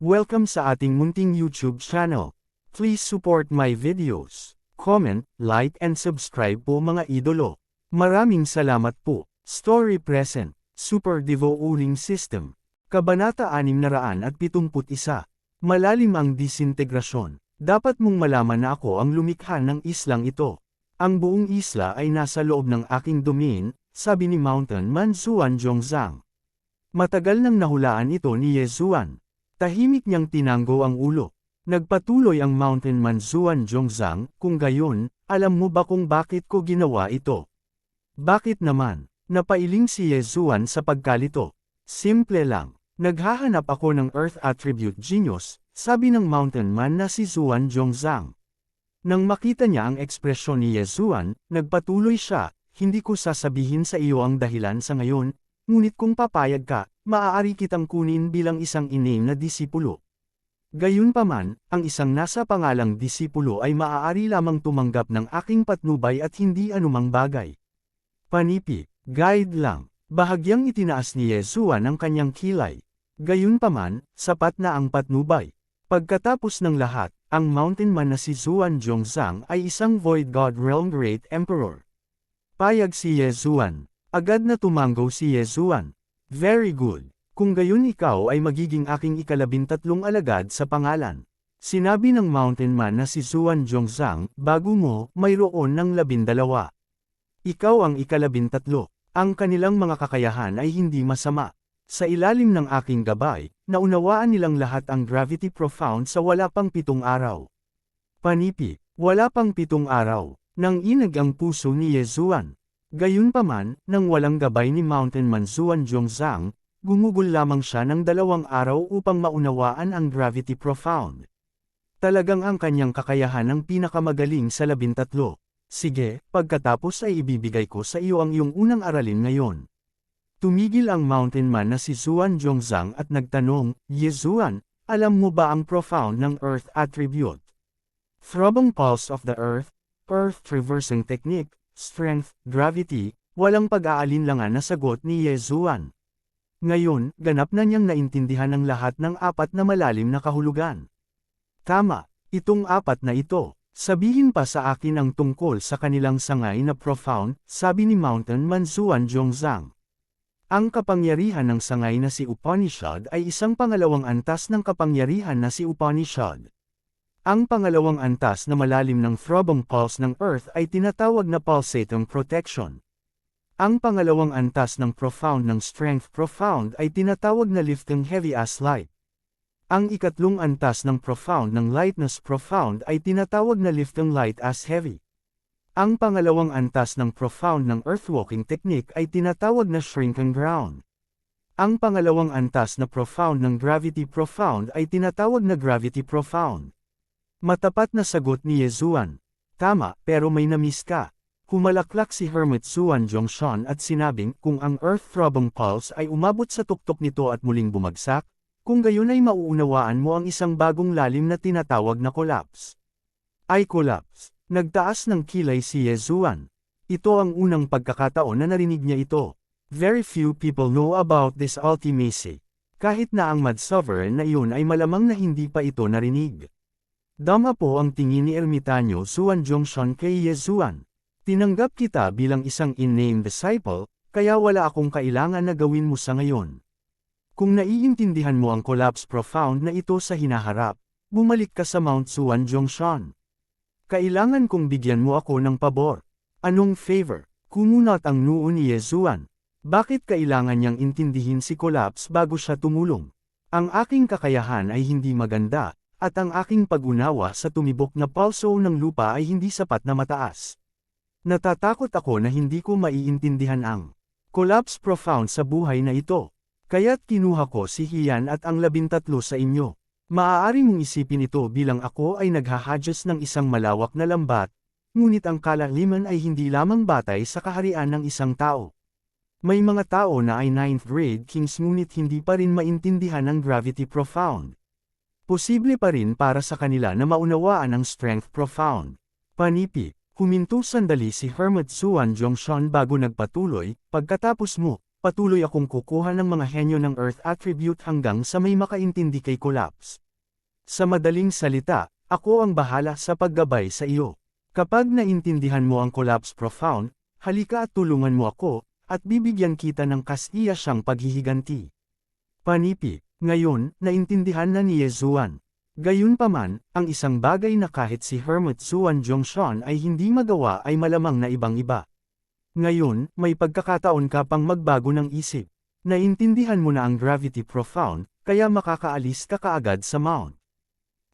Welcome sa ating munting YouTube channel. Please support my videos. Comment, like and subscribe po mga idolo. Maraming salamat po. Story Present, Super Devo Uling System. Kabanata 671. Malalim ang disintegrasyon. Dapat mong malaman na ako ang lumikha ng islang ito. Ang buong isla ay nasa loob ng aking domain, sabi ni Mountain Man Zuan Zhongzang. Matagal nang nahulaan ito ni Ye Zuan. Tahimik niyang tinanggo ang ulo. Nagpatuloy ang Mountain Man Zuan Zhongzang, kung gayon, alam mo ba kung bakit ko ginawa ito? Bakit naman? Napailing si Ye Zuan sa pagkalito. Simple lang. Naghahanap ako ng Earth Attribute Genius, sabi ng Mountain Man na si Zuan Zhongzang. Nang makita niya ang ekspresyon ni Ye Zuan, nagpatuloy siya, hindi ko sasabihin sa iyo ang dahilan sa ngayon, ngunit kung papayag ka, maaari kitang kunin bilang isang iname na disipulo. Gayunpaman, ang isang nasa pangalang disipulo ay maaari lamang tumanggap ng aking patnubay at hindi anumang bagay. Panipi, guide lang. Bahagyang itinaas ni Ye Zuan ang kanyang kilay. Gayunpaman, sapat na ang patnubay. Pagkatapos ng lahat, ang Mountain Man na si Zuan Zhongzang ay isang Void God Realm Great Emperor. Payag si Ye Zuan. Agad na tumango si Ye Zuan. Very good. Kung gayon ikaw ay magiging aking ika-13 alagad sa pangalan. Sinabi ng Mountain Man na si Zuan Zhongzang, bago mo, mayroon ng 12. Ikaw ang ika-13. Ang kanilang mga kakayahan ay hindi masama. Sa ilalim ng aking gabay, naunawaan nilang lahat ang Gravity Profound sa wala pang 7 araw. Panipi, wala pang 7 araw, nang inag ang puso ni Ye Zuan. Gayunpaman, nang walang gabay ni Mountain Man Zuan Zhongzang, gumugol lamang siya ng 2 araw upang maunawaan ang Gravity Profound. Talagang ang kanyang kakayahan ang pinakamagaling sa 13. Sige, pagkatapos ay ibibigay ko sa iyo ang iyong unang aralin ngayon. Tumigil ang Mountain Man na si Zuan Zhongzang at nagtanong, Ye Zuan, alam mo ba ang profound ng Earth Attribute? Throbbing Pulse of the Earth, Earth Traversing Technique, Strength, Gravity, walang pag-aalinlangan na sagot ni Ye Zuan. Ngayon, ganap na niyang naintindihan ang lahat ng 4 na malalim na kahulugan. Tama, itong 4 na ito. Sabihin pa sa akin ang tungkol sa kanilang sangay na profound, sabi ni Mountain Man Zuan Zhongzang. Ang kapangyarihan ng sangay na si Upanishad ay isang pangalawang antas ng kapangyarihan na si Upanishad. Ang pangalawang antas na malalim ng throbbing pulse ng Earth ay tinatawag na pulsating protection. Ang pangalawang antas ng profound ng strength profound ay tinatawag na lifting heavy as light. Ang ikatlong antas ng profound ng lightness profound ay tinatawag na lifting light as heavy. Ang pangalawang antas ng profound ng earthwalking technique ay tinatawag na shrinking ground. Ang pangalawang antas na profound ng gravity profound ay tinatawag na gravity profound. Matapat na sagot ni Ye Zuan. Tama, pero may na-miss ka. Humalaklak si Hermit Zuan Zhongshan at sinabing kung ang earth throbbing pulse ay umabot sa tuktok nito at muling bumagsak, kung gayon ay mauunawaan mo ang isang bagong lalim na tinatawag na collapse. Ay collapse. Nagtaas ng kilay si Ye Zuan. Ito ang unang pagkakataon na narinig niya ito. Very few people know about this ultimacy. Kahit na ang Mad Sovereign na iyon ay malamang na hindi pa ito narinig. Dama po ang tingin ni Ermitanyo Zuan Zhongshan kay Ye Zuan. Tinanggap kita bilang isang in-name disciple, kaya wala akong kailangan na gawin mo sa ngayon. Kung naiintindihan mo ang collapse profound na ito sa hinaharap, bumalik ka sa Mount Zuan Zhongshan. Kailangan kong bigyan mo ako ng pabor. Anong favor? Kumunat ang noo ni Ye Zuan. Bakit kailangan niyang intindihin si Collapse bago siya tumulong? Ang aking kakayahan ay hindi maganda, at ang aking pag-unawa sa tumibok na pulso ng lupa ay hindi sapat na mataas. Natatakot ako na hindi ko maiintindihan ang Collapse profound sa buhay na ito. Kaya't kinuha ko si Hian at ang 13 sa inyo. Maaari mong isipin ito bilang ako ay naghahadjust ng isang malawak na lambat, ngunit ang kalaliman ay hindi lamang batay sa kaharian ng isang tao. May mga tao na ay 9th grade kings ngunit hindi pa rin maintindihan ang gravity profound. Posible pa rin para sa kanila na maunawaan ang strength profound. Panipi, huminto sandali si Hermit Zuan Zhongshan bago nagpatuloy, pagkatapos mo, patuloy akong kukuha ng mga henyo ng Earth attribute hanggang sa may makaintindi kay Collapse. Sa madaling salita, ako ang bahala sa paggabay sa iyo. Kapag naintindihan mo ang Collapse Profound, halika at tulungan mo ako, at bibigyan kita ng kastiya siyang paghihiganti. Panipi, ngayon, naintindihan na ni Yezuan. Gayunpaman, ang isang bagay na kahit si Hermit Zuan Zhongshan ay hindi magawa ay malamang na ibang-iba. Ngayon, may pagkakataon ka pang magbago ng isip. Naintindihan mo na ang Gravity Profound, kaya makakaalis ka kaagad sa Mount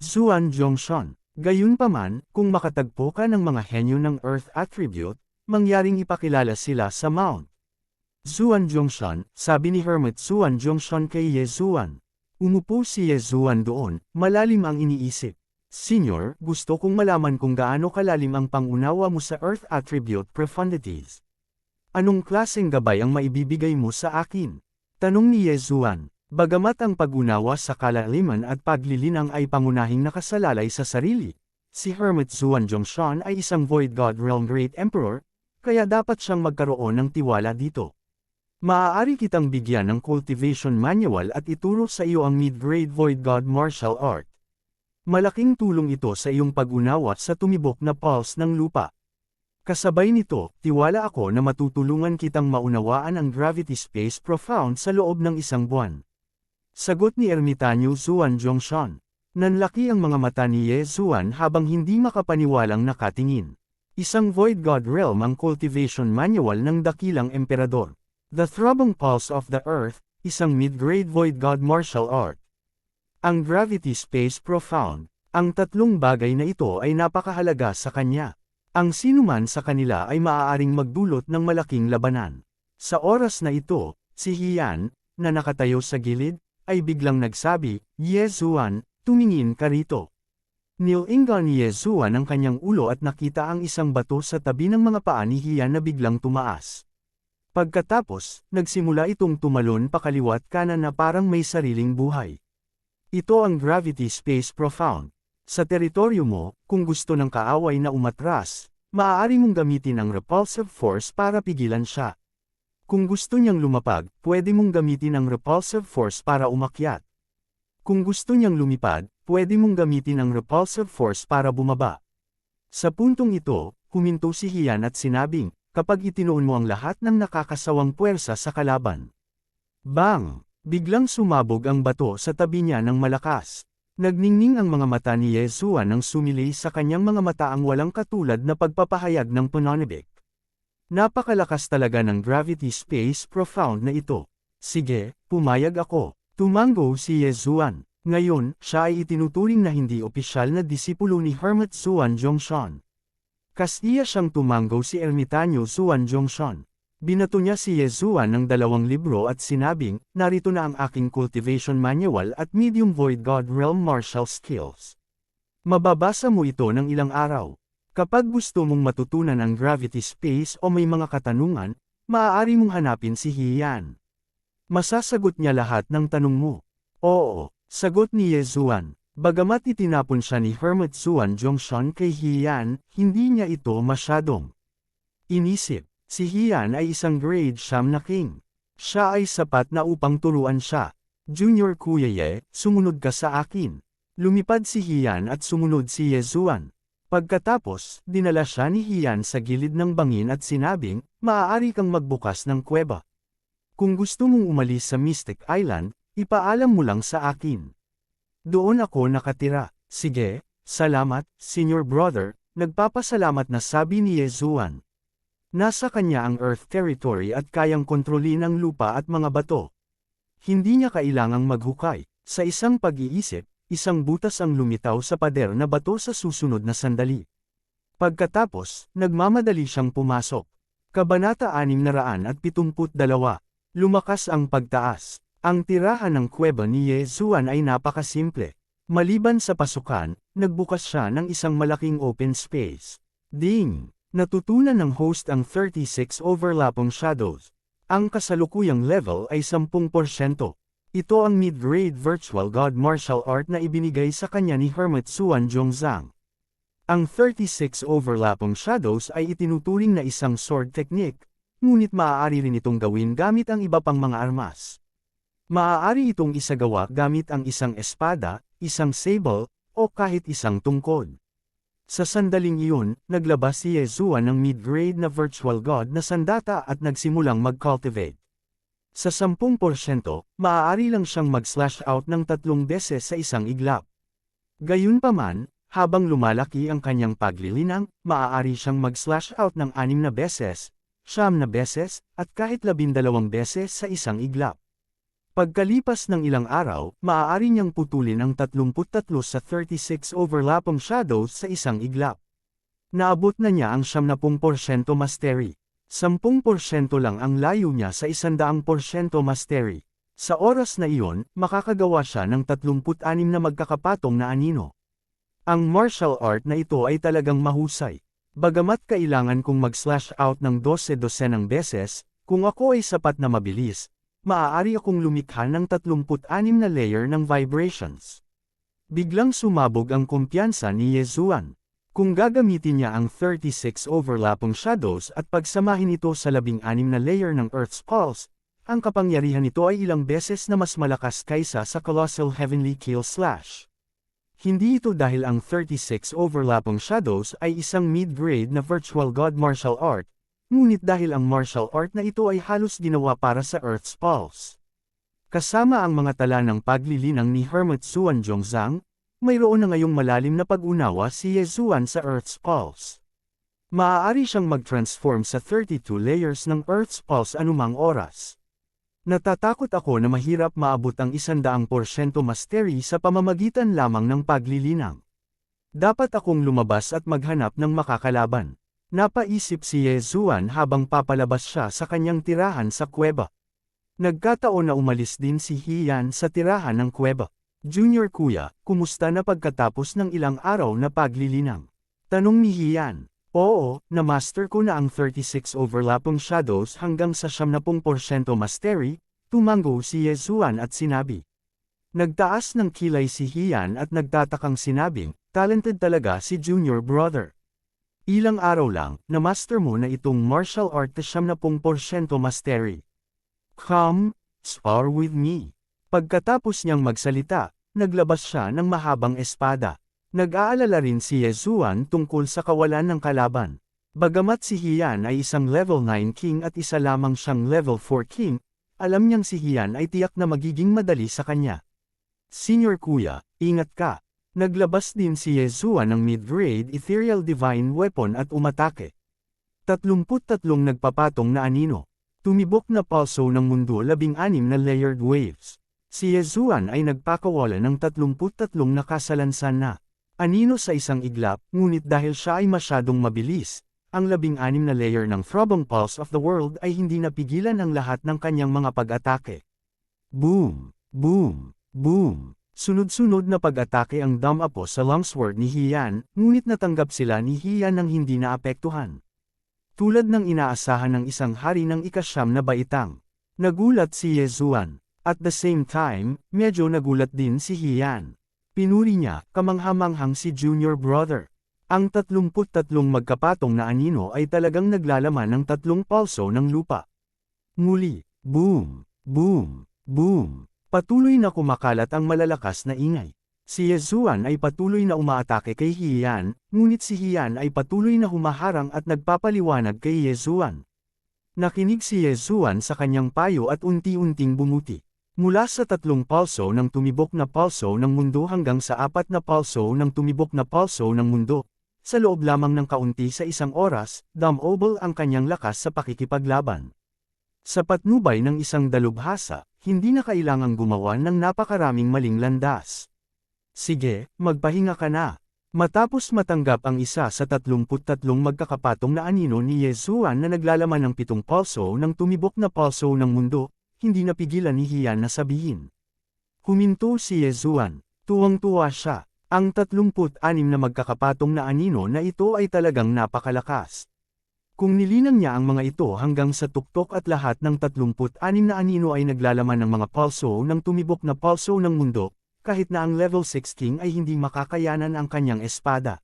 Zuan Zhongshan. Gayunpaman, kung makatagpo ka ng mga henyo ng Earth Attribute, mangyaring ipakilala sila sa Mount Zuan Zhongshan, sabi ni Hermit Zuan Zhongshan kay Yezuan. Umupo si Yezuan doon, malalim ang iniisip. Senior, gusto kong malaman kung gaano kalalim ang pangunawa mo sa Earth Attribute Profundities. Anong klaseng gabay ang maibibigay mo sa akin? Tanong ni Yezuan. Bagamat ang pag-unawa sa kalaliman at paglilinang ay pangunahing nakasalalay sa sarili, si Hermit Zuan Zhongshan ay isang Void God Realm Great Emperor, kaya dapat siyang magkaroon ng tiwala dito. Maaari kitang bigyan ng cultivation manual at ituro sa iyo ang mid-grade Void God Martial Art. Malaking tulong ito sa iyong pag-unawa sa tumibok na pulse ng lupa. Kasabay nito, tiwala ako na matutulungan kitang maunawaan ang Gravity Space Profound sa loob ng isang buwan. Sagot ni Ermitanyo Zuan Zhongshan. Nanlaki ang mga mata ni Yezuan habang hindi makapaniwalang nakatingin. Isang Void God Realm ang cultivation manual ng dakilang emperador. The Throbbing Pulse of the Earth, isang mid-grade Void God Martial Art. Ang Gravity Space Profound. Ang tatlong bagay na ito ay napakahalaga sa kanya. Ang sinuman sa kanila ay maaaring magdulot ng malaking labanan. Sa oras na ito, si Hian, na nakatayo sa gilid, ay biglang nagsabi, Yezuan, tumingin ka rito. Nilingal ni Yezuan ang kanyang ulo at nakita ang isang bato sa tabi ng mga paa ni Hian na biglang tumaas. Pagkatapos, nagsimula itong tumalon pakaliwat kanan na parang may sariling buhay. Ito ang Gravity Space Profound. Sa teritoryo mo, kung gusto ng kaaway na umatras, maaari mong gamitin ang Repulsive Force para pigilan siya. Kung gusto niyang lumapag, pwede mong gamitin ang Repulsive Force para umakyat. Kung gusto niyang lumipad, pwede mong gamitin ang Repulsive Force para bumaba. Sa puntong ito, huminto si Hian at sinabing, kapag itinuon mo ang lahat ng nakakasawang puwersa sa kalaban. Bang! Biglang sumabog ang bato sa tabi niya ng malakas. Nagningning ang mga mata ni Yezuan nang sumili sa kanyang mga mata ang walang katulad na pagpapahayag ng pananibik. Napakalakas talaga ng Gravity Space Profound na ito. Sige, pumayag ako. Tumango si Yezuan. Ngayon, siya ay itinuturing na hindi opisyal na disipulo ni Hermit Zuan Zhongshan. Kastiya siyang tumango si Ermitanyo Zuan Zhongshan. Binato niya si Yezuan ng 2 libro at sinabing, narito na ang aking cultivation manual at medium Void God Realm martial skills. Mababasa mo ito ng ilang araw. Kapag gusto mong matutunan ang Gravity Space o may mga katanungan, maaari mong hanapin si Hian. Masasagot niya lahat ng tanong mo. Oo, sagot ni Yezuan. Bagamat itinapon siya ni Hermit Zuan Zhongshan kay Hian, hindi niya ito masyadong inisip. Si Hian ay isang grade siyam na king. Siya ay sapat na upang turuan siya. Junior Kuya Ye, sumunod ka sa akin. Lumipad si Hian at sumunod si Yezuan. Pagkatapos, dinala siya ni Hian sa gilid ng bangin at sinabing, maaari kang magbukas ng kuweba. Kung gusto mong umalis sa Mystic Island, ipaalam mo lang sa akin. Doon ako nakatira. Sige, salamat, Senior Brother, nagpapasalamat na sabi ni Yezuan. Nasa kanya ang Earth Territory at kayang kontrolin ang lupa at mga bato. Hindi niya kailangang maghukay. Sa isang pag-iisip, isang butas ang lumitaw sa pader na bato sa susunod na sandali. Pagkatapos, nagmamadali siyang pumasok. Kabanata 672. Lumakas ang pagtaas. Ang tirahan ng kuweba ni Yezuan ay napakasimple. Maliban sa pasukan, nagbukas siya ng isang malaking open space. Ding! Natutunan ng host ang 36 overlapping shadows. Ang kasalukuyang level ay 10%. Ito ang mid-grade virtual god martial art na ibinigay sa kanya ni Hermit Zuan Zhongzang. Ang 36 overlapping shadows ay itinuturing na isang sword technique, ngunit maaari rin itong gawin gamit ang iba pang mga armas. Maaari itong isagawa gamit ang isang espada, isang sable, o kahit isang tungkod. Sa sandaling iyon, naglabas si Yezuan ng mid-grade na virtual god na sandata at nagsimulang mag-cultivate. Sa 10%, maaari lang siyang mag-slash out ng 3 beses sa isang iglap. Gayunpaman, habang lumalaki ang kanyang paglilinang, maaari siyang mag-slash out ng 6 na beses, 9 na beses, at kahit 12 beses sa isang iglap. Pagkalipas ng ilang araw, maaari niyang putulin ang 33 sa 36 overlapping shadows sa isang iglap. Naabot na niya ang 70% mastery. 10% lang ang layo niya sa 100% mastery. Sa oras na iyon, makakagawa siya ng 36 na magkakapatong na anino. Ang martial art na ito ay talagang mahusay. Bagamat kailangan kong mag-slash out ng 12 beses, kung ako ay sapat na mabilis, maaari akong lumikha ng 36 na layer ng vibrations. Biglang sumabog ang kumpiyansa ni Yezuan. Kung gagamitin niya ang 36 overlapping shadows at pagsamahin ito sa 16 na layer ng Earth's Pulse, ang kapangyarihan nito ay ilang beses na mas malakas kaysa sa Colossal Heavenly Kill Slash. Hindi ito dahil ang 36 overlapping shadows ay isang mid-grade na virtual god martial art, ngunit dahil ang martial art na ito ay halos ginawa para sa Earth's Pulse. Kasama ang mga tala ng paglilinang ni Hermit Suan Zhongzang, mayroon na ngayong malalim na pag-unawa si Yezuan sa Earth's Pulse. Maaari siyang mag-transform sa 32 layers ng Earth's Pulse anumang oras. Natatakot ako na mahirap maabot ang 100% mastery sa pamamagitan lamang ng paglilinang. Dapat akong lumabas at maghanap ng makakalaban. Napaisip si Yezuan habang papalabas siya sa kanyang tirahan sa kuweba. Nagkataon na umalis din si Hiyan sa tirahan ng kuweba. Junior kuya, kumusta na pagkatapos ng ilang araw na paglilinang? Tanong ni Hiyan. Oo, na-master ko na ang 36 overlapping shadows hanggang sa 70% mastery, tumango si Yezuan at sinabi. Nagtaas ng kilay si Hiyan at nagtatakang sinabing, talented talaga si junior brother. Ilang araw lang, na-master mo na itong martial art na 70% mastery. Come, spar with me. Pagkatapos niyang magsalita, naglabas siya ng mahabang espada. Nag-aalala rin si Yezuan tungkol sa kawalan ng kalaban. Bagamat si Hiyan ay isang level 9 king at isa lamang siyang level 4 king, alam niyang si Hiyan ay tiyak na magiging madali sa kanya. Senior kuya, ingat ka. Naglabas din si Yezuan ng mid-grade ethereal divine weapon at umatake. 33 nagpapatong na anino. Tumibok na pulso ng mundo 16 na layered waves. Si Yezuan ay nagpakawala ng 33 nakasalansan na anino sa isang iglap, ngunit dahil siya ay masyadong mabilis, ang 16 na layer ng throbbing pulse of the world ay hindi napigilan ang lahat ng kanyang mga pag-atake. Boom! Boom! Boom! Sunod-sunod na pag-atake ang dumapo sa longsword ni Hiyan, ngunit natanggap sila ni Hiyan ng hindi naapektuhan. Tulad ng inaasahan ng isang hari ng ikasyam na baitang. Nagulat si Yezuan. At the same time, medyo nagulat din si Hiyan. Pinuri niya, kamanghamanghang si junior brother. Ang 33 magkapatong na anino ay talagang naglalaman ng 3 pulso ng lupa. Muli, boom, boom, boom. Patuloy na kumakalat ang malalakas na ingay. Si Yezuan ay patuloy na umaatake kay Hiyan, ngunit si Hiyan ay patuloy na humaharang at nagpapaliwanag kay Yezuan. Nakinig si Yezuan sa kanyang payo at unti-unting bumuti. Mula sa 3 pulso ng tumibok na pulso ng mundo hanggang sa 4 na pulso ng tumibok na pulso ng mundo, sa loob lamang ng kaunti sa isang oras, dumobble ang kanyang lakas sa pakikipaglaban. Sa patnubay ng isang dalubhasa, hindi na kailangang gumawa ng napakaraming maling landas. Sige, magpahinga ka na. Matapos matanggap ang isa sa 33 magkakapatong na anino ni Yezuan na naglalaman ng 7 pulso ng tumibok na pulso ng mundo, hindi napigilan ni Hiyan na sabihin. Huminto si Yezuan. Tuwang-tuwa siya. Ang 36 na magkakapatong na anino na ito ay talagang napakalakas. Kung nilinang niya ang mga ito hanggang sa tuktok at lahat ng 36 na anino ay naglalaman ng mga pulso ng tumibok na pulso ng mundo, kahit na ang level 6 king ay hindi makakayanan ang kanyang espada.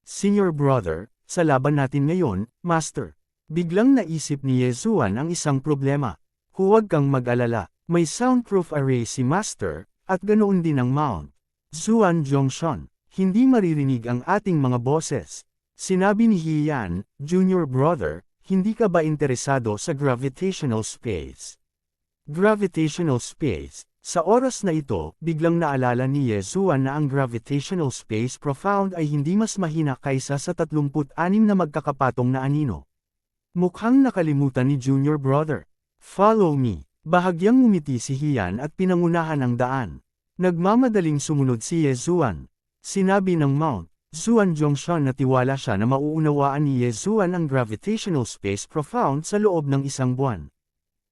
Senior brother, sa laban natin ngayon, master. Biglang naisip ni Yezuan ang isang problema. Huwag kang mag-alala, may soundproof array si Master, at ganoon din ang Mount. Zuan Zhongshan, hindi maririnig ang ating mga boses. Sinabi ni Hiyan, Junior Brother, hindi ka ba interesado sa gravitational space? Gravitational space. Sa oras na ito, biglang naalala ni Yezuan na ang gravitational space profound ay hindi mas mahina kaysa sa 36 na magkakapatong na anino. Mukhang nakalimutan ni Junior Brother. Follow me. Bahagyang ngumiti si Hiyan at pinangunahan ang daan. Nagmamadaling sumunod si Yezuan. Sinabi ng Mount Zuan Zhongshan na tiwala siya na mauunawaan ni Yezuan ang gravitational space profound sa loob ng isang buwan.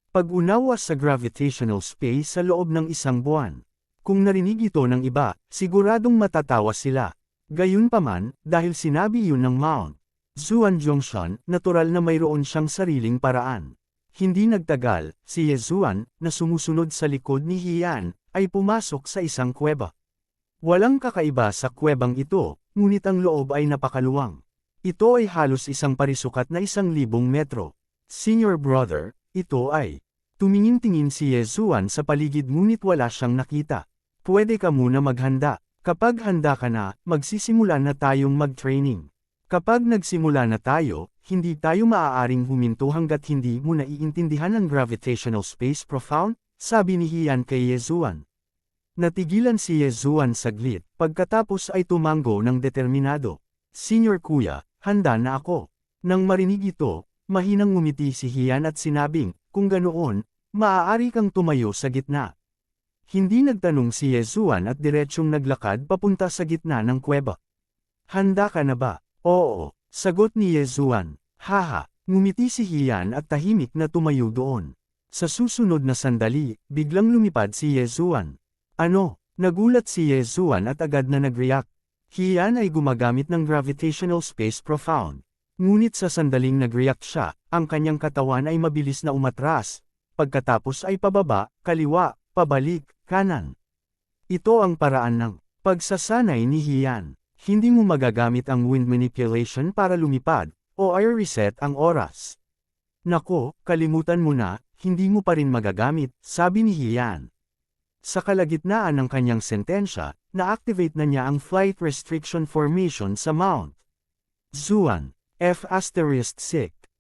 Pag-unawa sa gravitational space sa loob ng isang buwan. Kung narinig ito ng iba, siguradong matatawa sila. Gayunpaman, dahil sinabi yun ng Mount Zuan Zhongshan, natural na mayroon siyang sariling paraan. Hindi nagtagal, si Yezuan, na sumusunod sa likod ni Hiyan, ay pumasok sa isang kuweba. Walang kakaiba sa kuwebang ito, ngunit ang loob ay napakaluwang. Ito ay halos isang parisukat na 1,000 metro. Senior Brother, ito ay. Tumingin-tingin si Yezuan sa paligid ngunit wala siyang nakita. Pwede ka muna maghanda. Kapag handa ka na, magsisimula na tayong mag-training. Kapag nagsimula na tayo, hindi tayo maaaring huminto hanggat hindi mo naiintindihan ang gravitational space profound, sabi ni Hiyan kay Yezuan. Natigilan si Yezuan saglit, pagkatapos ay tumango ng determinado. Senior Kuya, handa na ako. Nang marinig ito, mahinang ngumiti si Hiyan at sinabing, kung ganoon, maaari kang tumayo sa gitna. Hindi nagtanong si Yezuan at diretsyong naglakad papunta sa gitna ng kuweba. Handa ka na ba? Oo, sagot ni Yezuan. Haha, ngumiti si Hiyan at tahimik na tumayo doon. Sa susunod na sandali, biglang lumipad si Yezuan. Ano? Nagulat si Yezuan at agad na nag-react. Hiyan ay gumagamit ng gravitational space profound. Ngunit sa sandaling nag-react siya, ang kanyang katawan ay mabilis na umatras, pagkatapos ay pababa, kaliwa, pabalik, kanan. Ito ang paraan ng pagsasanay ni Hiyan. Hindi mo magagamit ang wind manipulation para lumipad, o air reset ang oras. Nako, kalimutan mo na, hindi mo pa rin magagamit, sabi ni Hiyan. Sa kalagitnaan ng kanyang sentensya, na-activate na niya ang flight restriction formation sa Mount Zuan. F***6.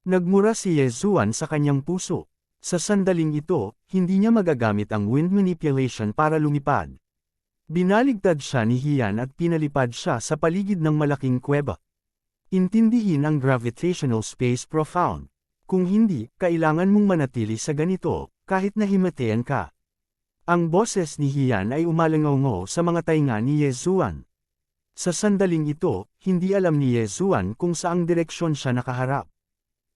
Nagmura si Yezuan sa kanyang puso. Sa sandaling ito, hindi niya magagamit ang wind manipulation para lumipad. Binaligtad siya ni Hiyan at pinalipad siya sa paligid ng malaking kuweba. Intindihin ang gravitational space profound. Kung hindi, kailangan mong manatili sa ganito, kahit na himatayan ka. Ang boses ni Hiyan ay umalangaw sa mga tainga ni Yezuan. Sa sandaling ito, hindi alam ni Yezuan kung saang direksyon siya nakaharap.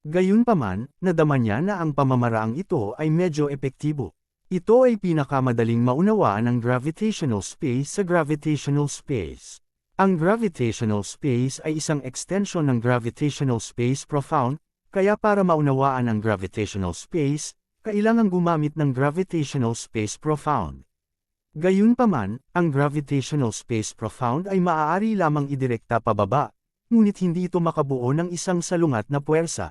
Gayunpaman, nadama niya na ang pamamaraang ito ay medyo epektibo. Ito ay pinakamadaling maunawaan ng gravitational space sa gravitational space. Ang gravitational space ay isang extension ng gravitational space profound, kaya para maunawaan ang gravitational space, kailangang gumamit ng gravitational space profound. Gayunpaman, ang gravitational space profound ay maaari lamang idirekta pababa, ngunit hindi ito makabuo ng isang salungat na puwersa.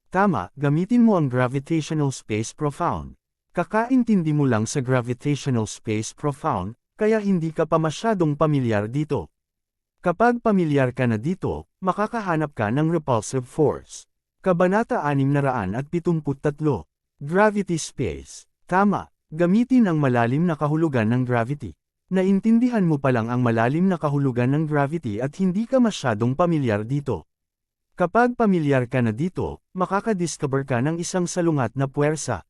Tama, gamitin mo ang gravitational space profound. Kakaintindi mo lang sa gravitational space profound, kaya hindi ka pa masyadong pamilyar dito. Kapag pamilyar ka na dito, makakahanap ka ng repulsive force. Kabanata 673. Gravity space. Tama. Gamitin ang malalim na kahulugan ng gravity. Naintindihan mo pa lang ang malalim na kahulugan ng gravity at hindi ka masyadong pamilyar dito. Kapag pamilyar ka na dito, makakadiscover ka ng isang salungat na puwersa.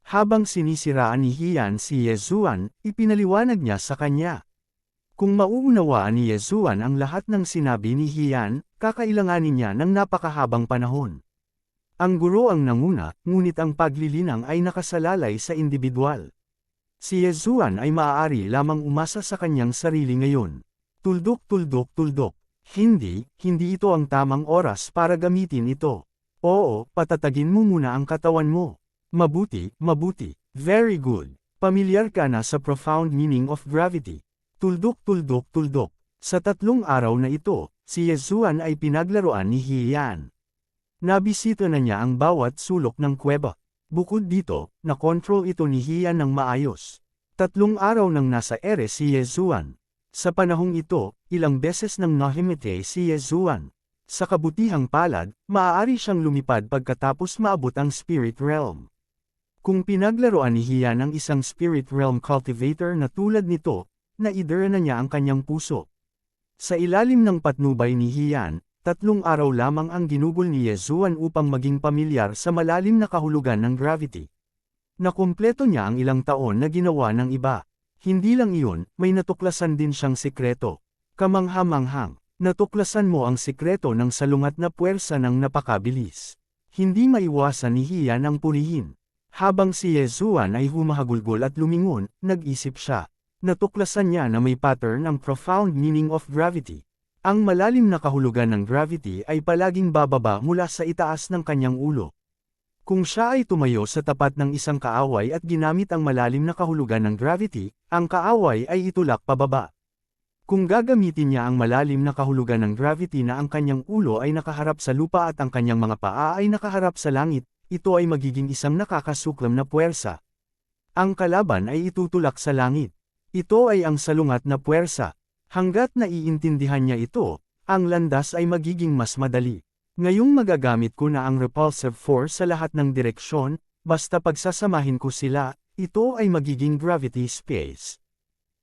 Habang sinisiraan ni Hiyan si Yezuan, ipinaliwanag niya sa kanya. Kung mauunawaan ni Yezuan ang lahat ng sinabi ni Hiyan, kakailanganin niya ng napakahabang panahon. Ang guro ang nanguna, ngunit ang paglilinang ay nakasalalay sa individual. Si Yezuan ay maaari lamang umasa sa kanyang sarili ngayon. Tuldok. Hindi ito ang tamang oras para gamitin ito. Oo, patatagin mo muna ang katawan mo. Mabuti. Very good. Pamilyar ka na sa profound meaning of gravity. Tuldok. Sa 3 araw na ito, si Yezuan ay pinaglaruan ni Hiyan. Nabisita na niya ang bawat sulok ng kuweba. Bukod dito, na-control ito ni Hian ng maayos. 3 araw nang nasa ere si Yezuan. Sa panahong ito, ilang beses nang nahimite si Yezuan. Sa kabutihang palad, maaari siyang lumipad pagkatapos maabot ang spirit realm. Kung pinaglaruan ni Hian ang isang spirit realm cultivator na tulad nito, naidara na niya ang kanyang puso. Sa ilalim ng patnubay ni Hian, 3 araw lamang ang ginugol ni Yezuan upang maging pamilyar sa malalim na kahulugan ng gravity. Nakumpleto niya ang ilang taon na ginawa ng iba. Hindi lang iyon, may natuklasan din siyang sikreto. Kamangha-manghang, natuklasan mo ang sikreto ng salungat na puwersa ng napakabilis. Hindi maiwasan ni Hian ang purihin. Habang si Yezuan ay humahagulgol at lumingon, nag-isip siya. Natuklasan niya na may pattern ang profound meaning of gravity. Ang malalim na kahulugan ng gravity ay palaging bababa mula sa itaas ng kanyang ulo. Kung siya ay tumayo sa tapat ng isang kaaway at ginamit ang malalim na kahulugan ng gravity, ang kaaway ay itulak pababa. Kung gagamitin niya ang malalim na kahulugan ng gravity na ang kanyang ulo ay nakaharap sa lupa at ang kanyang mga paa ay nakaharap sa langit, ito ay magiging isang nakakasuklam na puwersa. Ang kalaban ay itutulak sa langit. Ito ay ang salungat na puwersa. Hanggat naiintindihan niya ito, ang landas ay magiging mas madali. Ngayong magagamit ko na ang repulsive force sa lahat ng direksyon, basta pagsasamahin ko sila, ito ay magiging gravity space.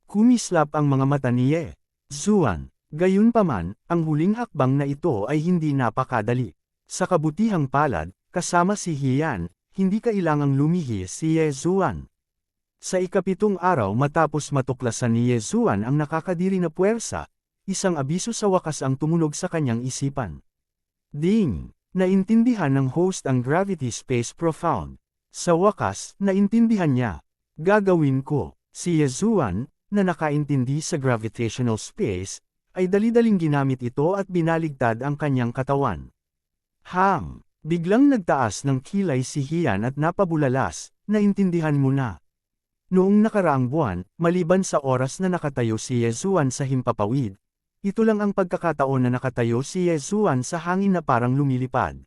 Kumislap ang mga mata ni Yezuan. Gayunpaman, ang huling hakbang na ito ay hindi napakadali. Sa kabutihang palad, kasama si Hian, hindi kailangang lumihis si Yezuan. Sa ika-7 araw matapos matuklasan ni Yezuan ang nakakadiri na puwersa, isang abiso sa wakas ang tumunog sa kanyang isipan. Ding! Naintindihan ng host ang gravity space profound. Sa wakas, naintindihan niya. Gagawin ko. Si Yezuan, na nakaintindi sa gravitational space, ay dali-daling ginamit ito at binaligtad ang kanyang katawan. Biglang nagtaas ng kilay si Hian at napabulalas, naintindihan mo na. Noong nakaraang buwan, maliban sa oras na nakatayo si Yezuan sa himpapawid, ito lang ang pagkakataon na nakatayo si Yezuan sa hangin na parang lumilipad.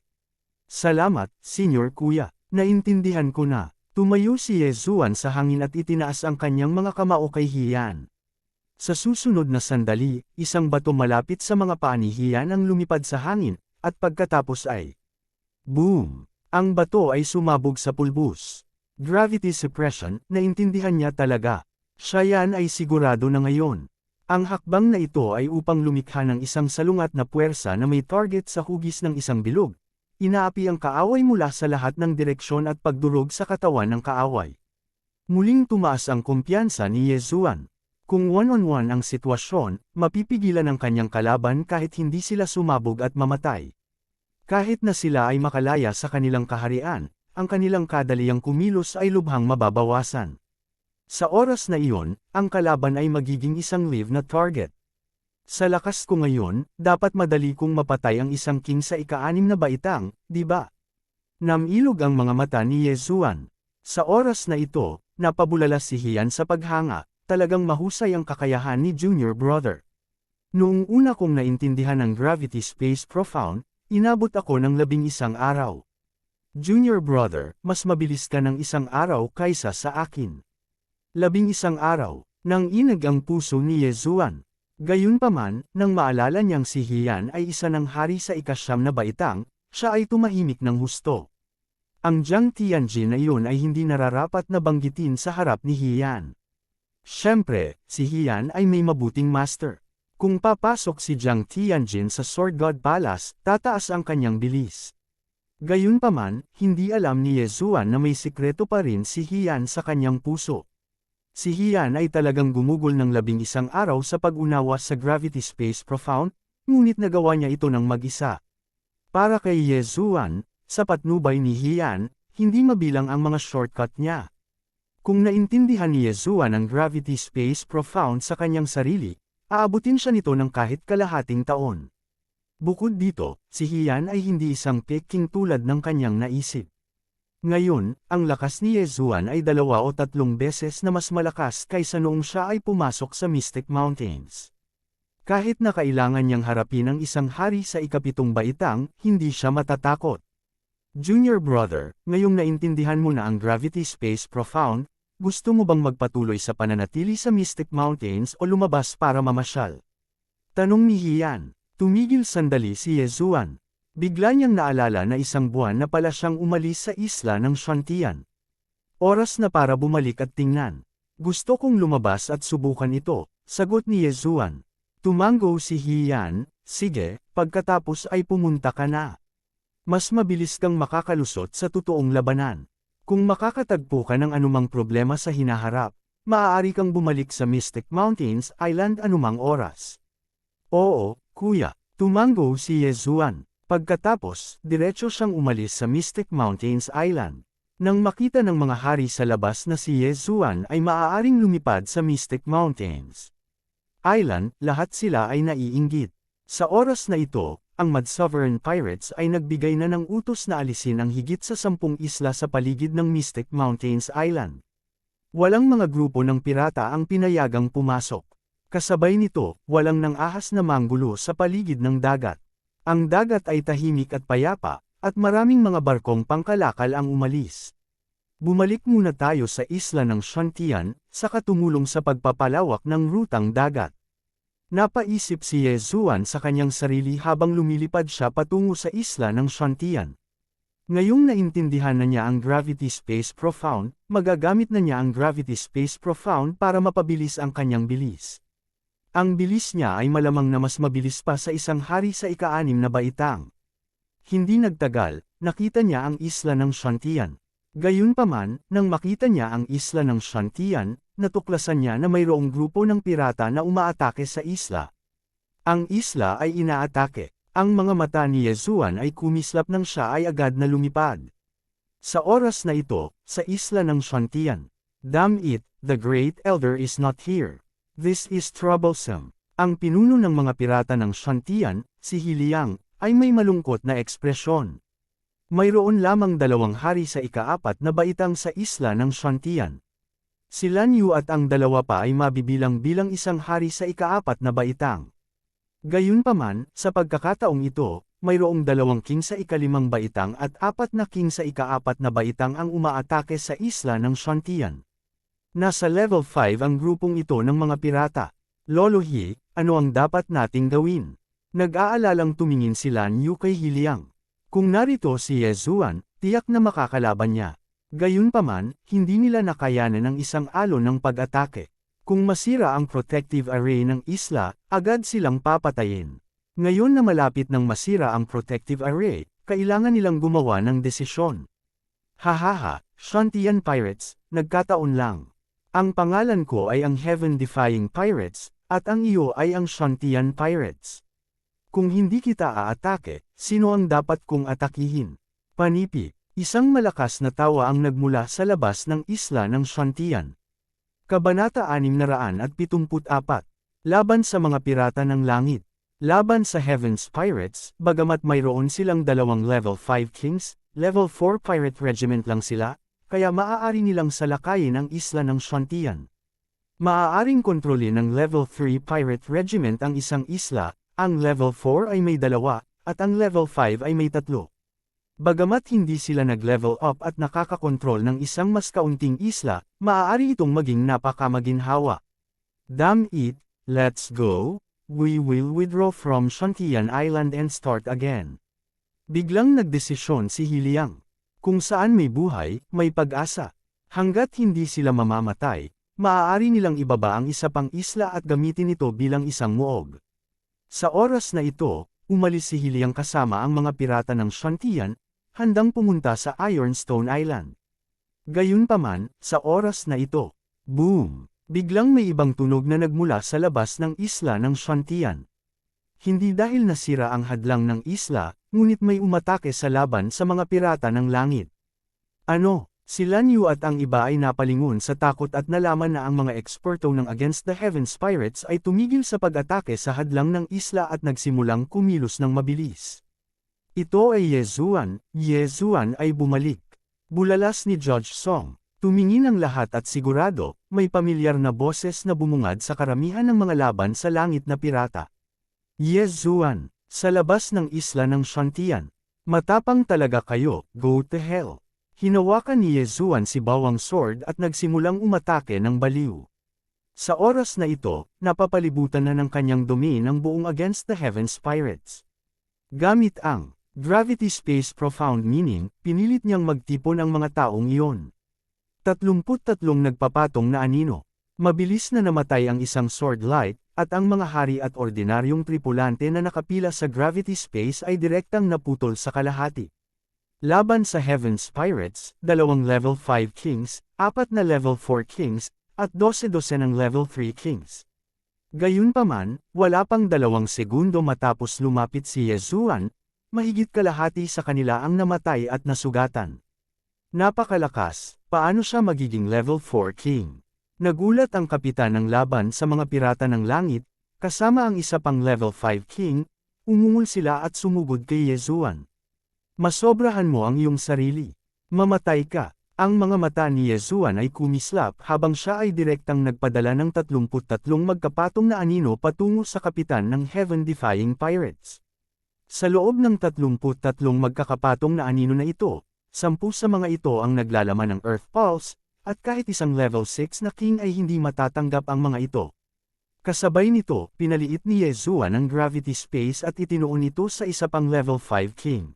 Salamat, Senior Kuya. Naintindihan ko na. Tumayo si Yezuan sa hangin at itinaas ang kanyang mga kamao kay Hian. Sa susunod na sandali, isang bato malapit sa mga paa ni Hian ang lumipad sa hangin, at pagkatapos ay boom! Ang bato ay sumabog sa pulbus. Gravity suppression, naintindihan niya talaga. Siya yan ay sigurado na ngayon. Ang hakbang na ito ay upang lumikha ng isang salungat na puwersa na may target sa hugis ng isang bilog. Inaapi ang kaaway mula sa lahat ng direksyon at pagdurog sa katawan ng kaaway. Muling tumaas ang kumpiyansa ni Yezuan. Kung one-on-one ang sitwasyon, mapipigilan ang kanyang kalaban kahit hindi sila sumabog at mamatay. Kahit na sila ay makalaya sa kanilang kaharian, ang kanilang kadaliang kumilos ay lubhang mababawasan. Sa oras na iyon, ang kalaban ay magiging isang live na target. Sa lakas ko ngayon, dapat madali kong mapatay ang isang king sa ika-6 na baitang, di ba? Namilog ang mga mata ni Yezuan. Sa oras na ito, napabulala si Hian sa paghanga, talagang mahusay ang kakayahan ni Junior Brother. Noong una kong naintindihan ang gravity space profound, inabot ako ng 11 araw. Junior Brother, mas mabilis ka ng 1 araw kaysa sa akin. 11 araw, nang inag ang puso ni Yezuan. Gayunpaman, nang maalala niyang si Hian ay isa ng hari sa ika-9 na baitang, siya ay tumahimik ng husto. Ang Jiang Tianjin na iyon ay hindi nararapat na banggitin sa harap ni Hian. Siyempre, si Hian ay may mabuting master. Kung papasok si Jiang Tianjin sa Sword God Palace, tataas ang kanyang bilis. Gayunpaman, hindi alam ni Yezuan na may sikreto pa rin si Hian sa kanyang puso. Si Hian ay talagang gumugol ng 11 araw sa pag-unawa sa gravity space profound, ngunit nagawa niya ito ng mag-isa. Para kay Yezuan, sa patnubay ni Hian, hindi mabilang ang mga shortcut niya. Kung naintindihan ni Yezuan ang gravity space profound sa kanyang sarili, aabutin siya nito ng kahit kalahating taon. Bukod dito, si Hian ay hindi isang peking tulad ng kanyang naisip. Ngayon, ang lakas ni Yezuan ay 2 o 3 beses na mas malakas kaysa noong siya ay pumasok sa Mystic Mountains. Kahit na kailangan niyang harapin ang isang hari sa ikapitong baitang, hindi siya matatakot. Junior brother, ngayong naintindihan mo na ang gravity space profound, gusto mo bang magpatuloy sa pananatili sa Mystic Mountains o lumabas para mamasyal? Tanong ni Hian. Tumigil sandali si Yezuan. Bigla niyang naalala na isang buwan na pala siyang umalis sa isla ng Shantian. Oras na para bumalik at tingnan. Gusto kong lumabas at subukan ito, sagot ni Yezuan. Tumango si Hian, sige, pagkatapos ay pumunta ka na. Mas mabilis kang makakalusot sa totoong labanan. Kung makakatagpo ka ng anumang problema sa hinaharap, maaari kang bumalik sa Mystic Mountains Island anumang oras. Oo, kuya, tumango si Yezuan. Pagkatapos, diretso siyang umalis sa Mystic Mountains Island. Nang makita ng mga hari sa labas na si Yezuan ay maaaring lumipad sa Mystic Mountains Island, lahat sila ay naiinggit. Sa oras na ito, ang Mad Sovereign Pirates ay nagbigay na ng utos na alisin ang higit sa 10 isla sa paligid ng Mystic Mountains Island. Walang mga grupo ng pirata ang pinayagang pumasok. Kasabay nito, walang nang ahas na manggulo sa paligid ng dagat. Ang dagat ay tahimik at payapa, at maraming mga barkong pangkalakal ang umalis. Bumalik muna tayo sa isla ng Shantian, sa katungulong sa pagpapalawak ng rutang dagat. Napaisip si Yezuan sa kanyang sarili habang lumilipad siya patungo sa isla ng Shantian. Ngayong naintindihan na niya ang Gravity Space Profound, magagamit na niya ang Gravity Space Profound para mapabilis ang kanyang bilis. Ang bilis niya ay malamang na mas mabilis pa sa isang hari sa ika-6 na baitang. Hindi nagtagal, nakita niya ang isla ng Shantian. Gayunpaman, nang makita niya ang isla ng Shantian, natuklasan niya na mayroong grupo ng pirata na umaatake sa isla. Ang isla ay inaatake. Ang mga mata ni Yezuan ay kumislap nang siya ay agad na lumipad. Sa oras na ito, sa isla ng Shantian. Damn it, the Great Elder is not here. This is troublesome. Ang pinuno ng mga pirata ng Shantian, si Hiliang, ay may malungkot na ekspresyon. Mayroon lamang 2 hari sa ika-4 na baitang sa isla ng Shantian. Si Lan Yu at ang 2 pa ay mabibilang bilang isang hari sa ika-4 na baitang. Gayunpaman, sa pagkakataong ito, mayroong 2 king sa ika-5 baitang at 4 na king sa ika-4 na baitang ang umaatake sa isla ng Shantian. Nasa level 5 ang grupong ito ng mga pirata. Lolo Hi, ano ang dapat nating gawin? Nag-aalalang tumingin si Lan Yu kay Hiliang. Kung narito si Yezuan, tiyak na makakalaban niya. Gayunpaman, hindi nila nakayanan ang isang alon ng pag-atake. Kung masira ang protective array ng isla, agad silang papatayin. Ngayon na malapit nang masira ang protective array, kailangan nilang gumawa ng desisyon. Hahaha, Shantian Pirates, nagkataon lang. Ang pangalan ko ay ang Heaven-Defying Pirates, at ang iyo ay ang Shantian Pirates. Kung hindi kita aatake, sino ang dapat kong atakihin? Panipi, isang malakas na tawa ang nagmula sa labas ng isla ng Shantian. Kabanata 674. Laban sa mga pirata ng langit. Laban sa Heaven's Pirates, bagamat mayroon silang 2 level 5 kings, level 4 pirate regiment lang sila, kaya maaari nilang salakayin ang isla ng Shantian. Maaaring kontrolin ng level 3 pirate regiment ang isang isla. Ang level 4 ay may 2, at ang level 5 ay may 3. Bagamat hindi sila nag-level up at nakakakontrol ng isang mas kaunting isla, maaari itong maging napakamaginhawa. Damn it, let's go, we will withdraw from Shantian Island and start again. Biglang nagdesisyon si Hiliang. Kung saan may buhay, may pag-asa. Hanggat hindi sila mamamatay, maaari nilang ibaba ang isa pang isla at gamitin ito bilang isang muog. Sa oras na ito, umalis si Hiliang kasama ang mga pirata ng Shantian, handang pumunta sa Ironstone Island. Gayunpaman, sa oras na ito, boom! Biglang may ibang tunog na nagmula sa labas ng isla ng Shantian. Hindi dahil nasira ang hadlang ng isla, ngunit may umatake sa laban sa mga pirata ng langit. Ano? Si Lan Yu at ang iba ay napalingon sa takot at nalaman na ang mga eksperto ng Against the Heavens Pirates ay tumigil sa pag-atake sa hadlang ng isla at nagsimulang kumilos ng mabilis. Ito ay Yezuan, Yezuan ay bumalik. Bulalas ni Judge Song. Tumingin ang lahat at sigurado, may pamilyar na boses na bumungad sa karamihan ng mga laban sa langit na pirata. Yezuan, sa labas ng isla ng Shantian. Matapang talaga kayo, go to hell. Hinawakan ni Yezuan si Bawang Sword at nagsimulang umatake ng baliw. Sa oras na ito, napapalibutan na ng kanyang dumi ang buong Against the Heavens Pirates. Gamit ang Gravity Space Profound Meaning, pinilit niyang magtipon ang mga taong iyon. 33 nagpapatong na anino. Mabilis na namatay ang isang Sword Light, at ang mga hari at ordinaryong tripulante na nakapila sa Gravity Space ay direktang naputol sa kalahati. Laban sa Heavens Pirates, 2 Level 5 Kings, 4 na Level 4 Kings, at 12 ng Level 3 Kings. Gayunpaman, wala pang 2 segundo matapos lumapit si Yezuan, mahigit kalahati sa kanila ang namatay at nasugatan. Napakalakas, paano siya magiging Level 4 King? Nagulat ang kapitan ng laban sa mga pirata ng langit, kasama ang isa pang Level 5 King, umungol sila at sumugod kay Yezuan. Masobrahan mo ang iyong sarili. Mamatay ka. Ang mga mata ni Yezuan ay kumislap habang siya ay direktang nagpadala ng 33 magkapatong na anino patungo sa kapitan ng Heaven-defying Pirates. Sa loob ng 33 magkakapatong na anino na ito, 10 sa mga ito ang naglalaman ng Earth Pulse, at kahit isang Level 6 na King ay hindi matatanggap ang mga ito. Kasabay nito, pinaliit ni Yezuan ang Gravity Space at itinuon ito sa isa pang Level 5 King.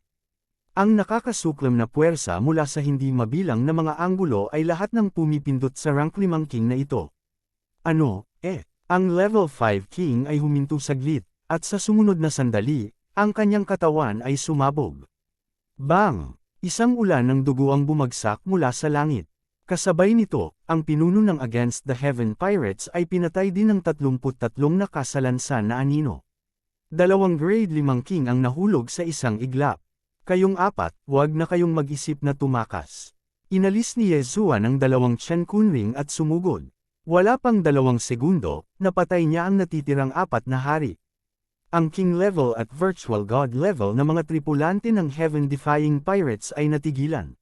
Ang nakakasuklam na puwersa mula sa hindi mabilang na mga anggulo ay lahat ng pumipindot sa rank 5 King na ito. Ang Level 5 King ay huminto saglit, at sa sumunod na sandali, ang kanyang katawan ay sumabog. Bang! Isang ulan ng dugo ang bumagsak mula sa langit. Kasabay nito, ang pinuno ng Against the Heaven Pirates ay pinatay din ng 33 na kasalansan na anino. 2 Grade 5 King ang nahulog sa isang iglap. Kayong apat, huwag na kayong mag-isip na tumakas. Inalis ni Yezuan ang 2 Chen Kunring at sumugod. Wala pang 2 segundo, napatay niya ang natitirang 4 na hari. Ang King level at Virtual God level na mga tripulante ng Heaven-defying Pirates ay natigilan.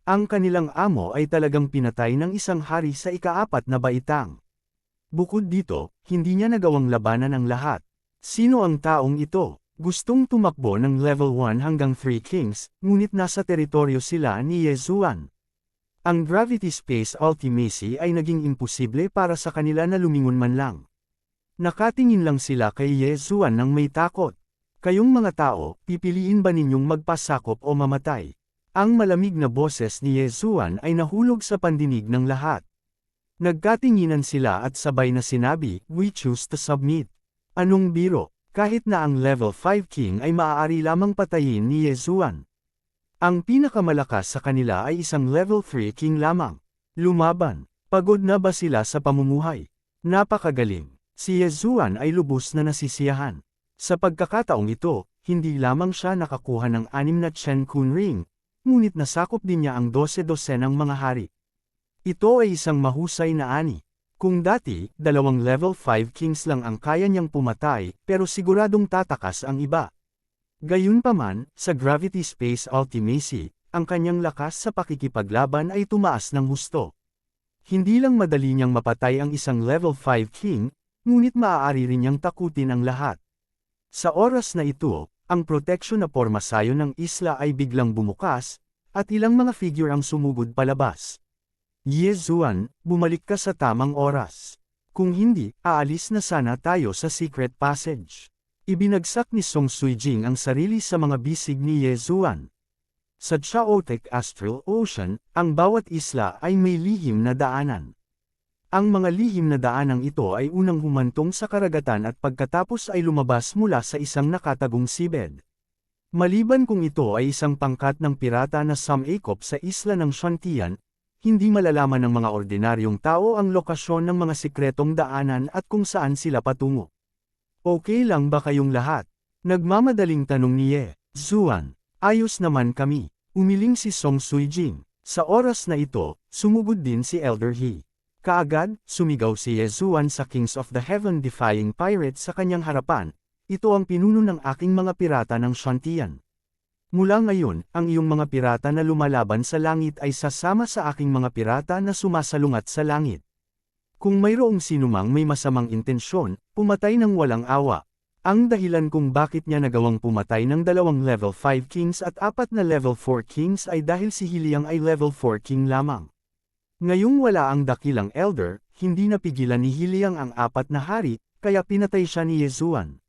Ang kanilang amo ay talagang pinatay ng isang hari sa ika-4 na baitang. Bukod dito, hindi niya nagawang labanan ang lahat. Sino ang taong ito? Gustong tumakbo ng level 1 hanggang 3 Kings, ngunit nasa teritoryo sila ni Yezuan. Ang Gravity Space Ultimacy ay naging imposible para sa kanila na lumingon man lang. Nakatingin lang sila kay Yezuan nang may takot. Kayong mga tao, pipiliin ba ninyong magpasakop o mamatay? Ang malamig na boses ni Yezuan ay nahulog sa pandinig ng lahat. Nagkatinginan sila at sabay na sinabi, "We choose to submit." Anong biro? Kahit na ang Level 5 King ay maaari lamang patayin ni Yezuan. Ang pinakamalakas sa kanila ay isang Level 3 King lamang. Lumaban. Pagod na ba sila sa pamumuhay? Napakagaling. Si Yezuan ay lubos na nasisiyahan. Sa pagkakataong ito, hindi lamang siya nakakuha ng 6 na Chen Kunring, ngunit nasakop din niya ang 12 ng mga hari. Ito ay isang mahusay na ani. Kung dati, 2 Level 5 Kings lang ang kaya niyang pumatay, pero siguradong tatakas ang iba. Gayunpaman, sa Gravity Space Ultimacy, ang kanyang lakas sa pakikipaglaban ay tumaas ng husto. Hindi lang madali niyang mapatay ang isang Level 5 King, ngunit maaari rin niyang takutin ang lahat. Sa oras na ito, ang proteksyon na pormasayo ng isla ay biglang bumukas, at ilang mga figure ang sumugod palabas. Yezuan, bumalik ka sa tamang oras. Kung hindi, aalis na sana tayo sa secret passage. Ibinagsak ni Song Suijing ang sarili sa mga bisig ni Yezuan. Sa Chaotic Astral Ocean, ang bawat isla ay may lihim na daanan. Ang mga lihim na daanang ito ay unang humantong sa karagatan at pagkatapos ay lumabas mula sa isang nakatagong seabed. Maliban kung ito ay isang pangkat ng pirata na sumikop sa isla ng Shantian, hindi malalaman ng mga ordinaryong tao ang lokasyon ng mga sikretong daanan at kung saan sila patungo. Okay lang ba kayong lahat? Nagmamadaling tanong ni Yezuan. Ayos naman kami. Umiling si Song Suijing. Sa oras na ito, sumugod din si Elder He. Kaagad, sumigaw si Yezuan sa Kings of the Heaven-defying Pirates sa kanyang harapan, "Ito ang pinuno ng aking mga pirata ng Shantian. Mula ngayon, ang iyong mga pirata na lumalaban sa langit ay sasama sa aking mga pirata na sumasalungat sa langit. Kung mayroong sinumang may masamang intensyon, pumatay ng walang awa. Ang dahilan kung bakit niya nagawang pumatay ng 2 level 5 kings at 4 na level 4 kings ay dahil si Hiliang ay level 4 king lamang. Ngayong wala ang dakilang elder, hindi napigilan ni Hiliang ang 4 na hari, kaya pinatay siya ni Yezuan.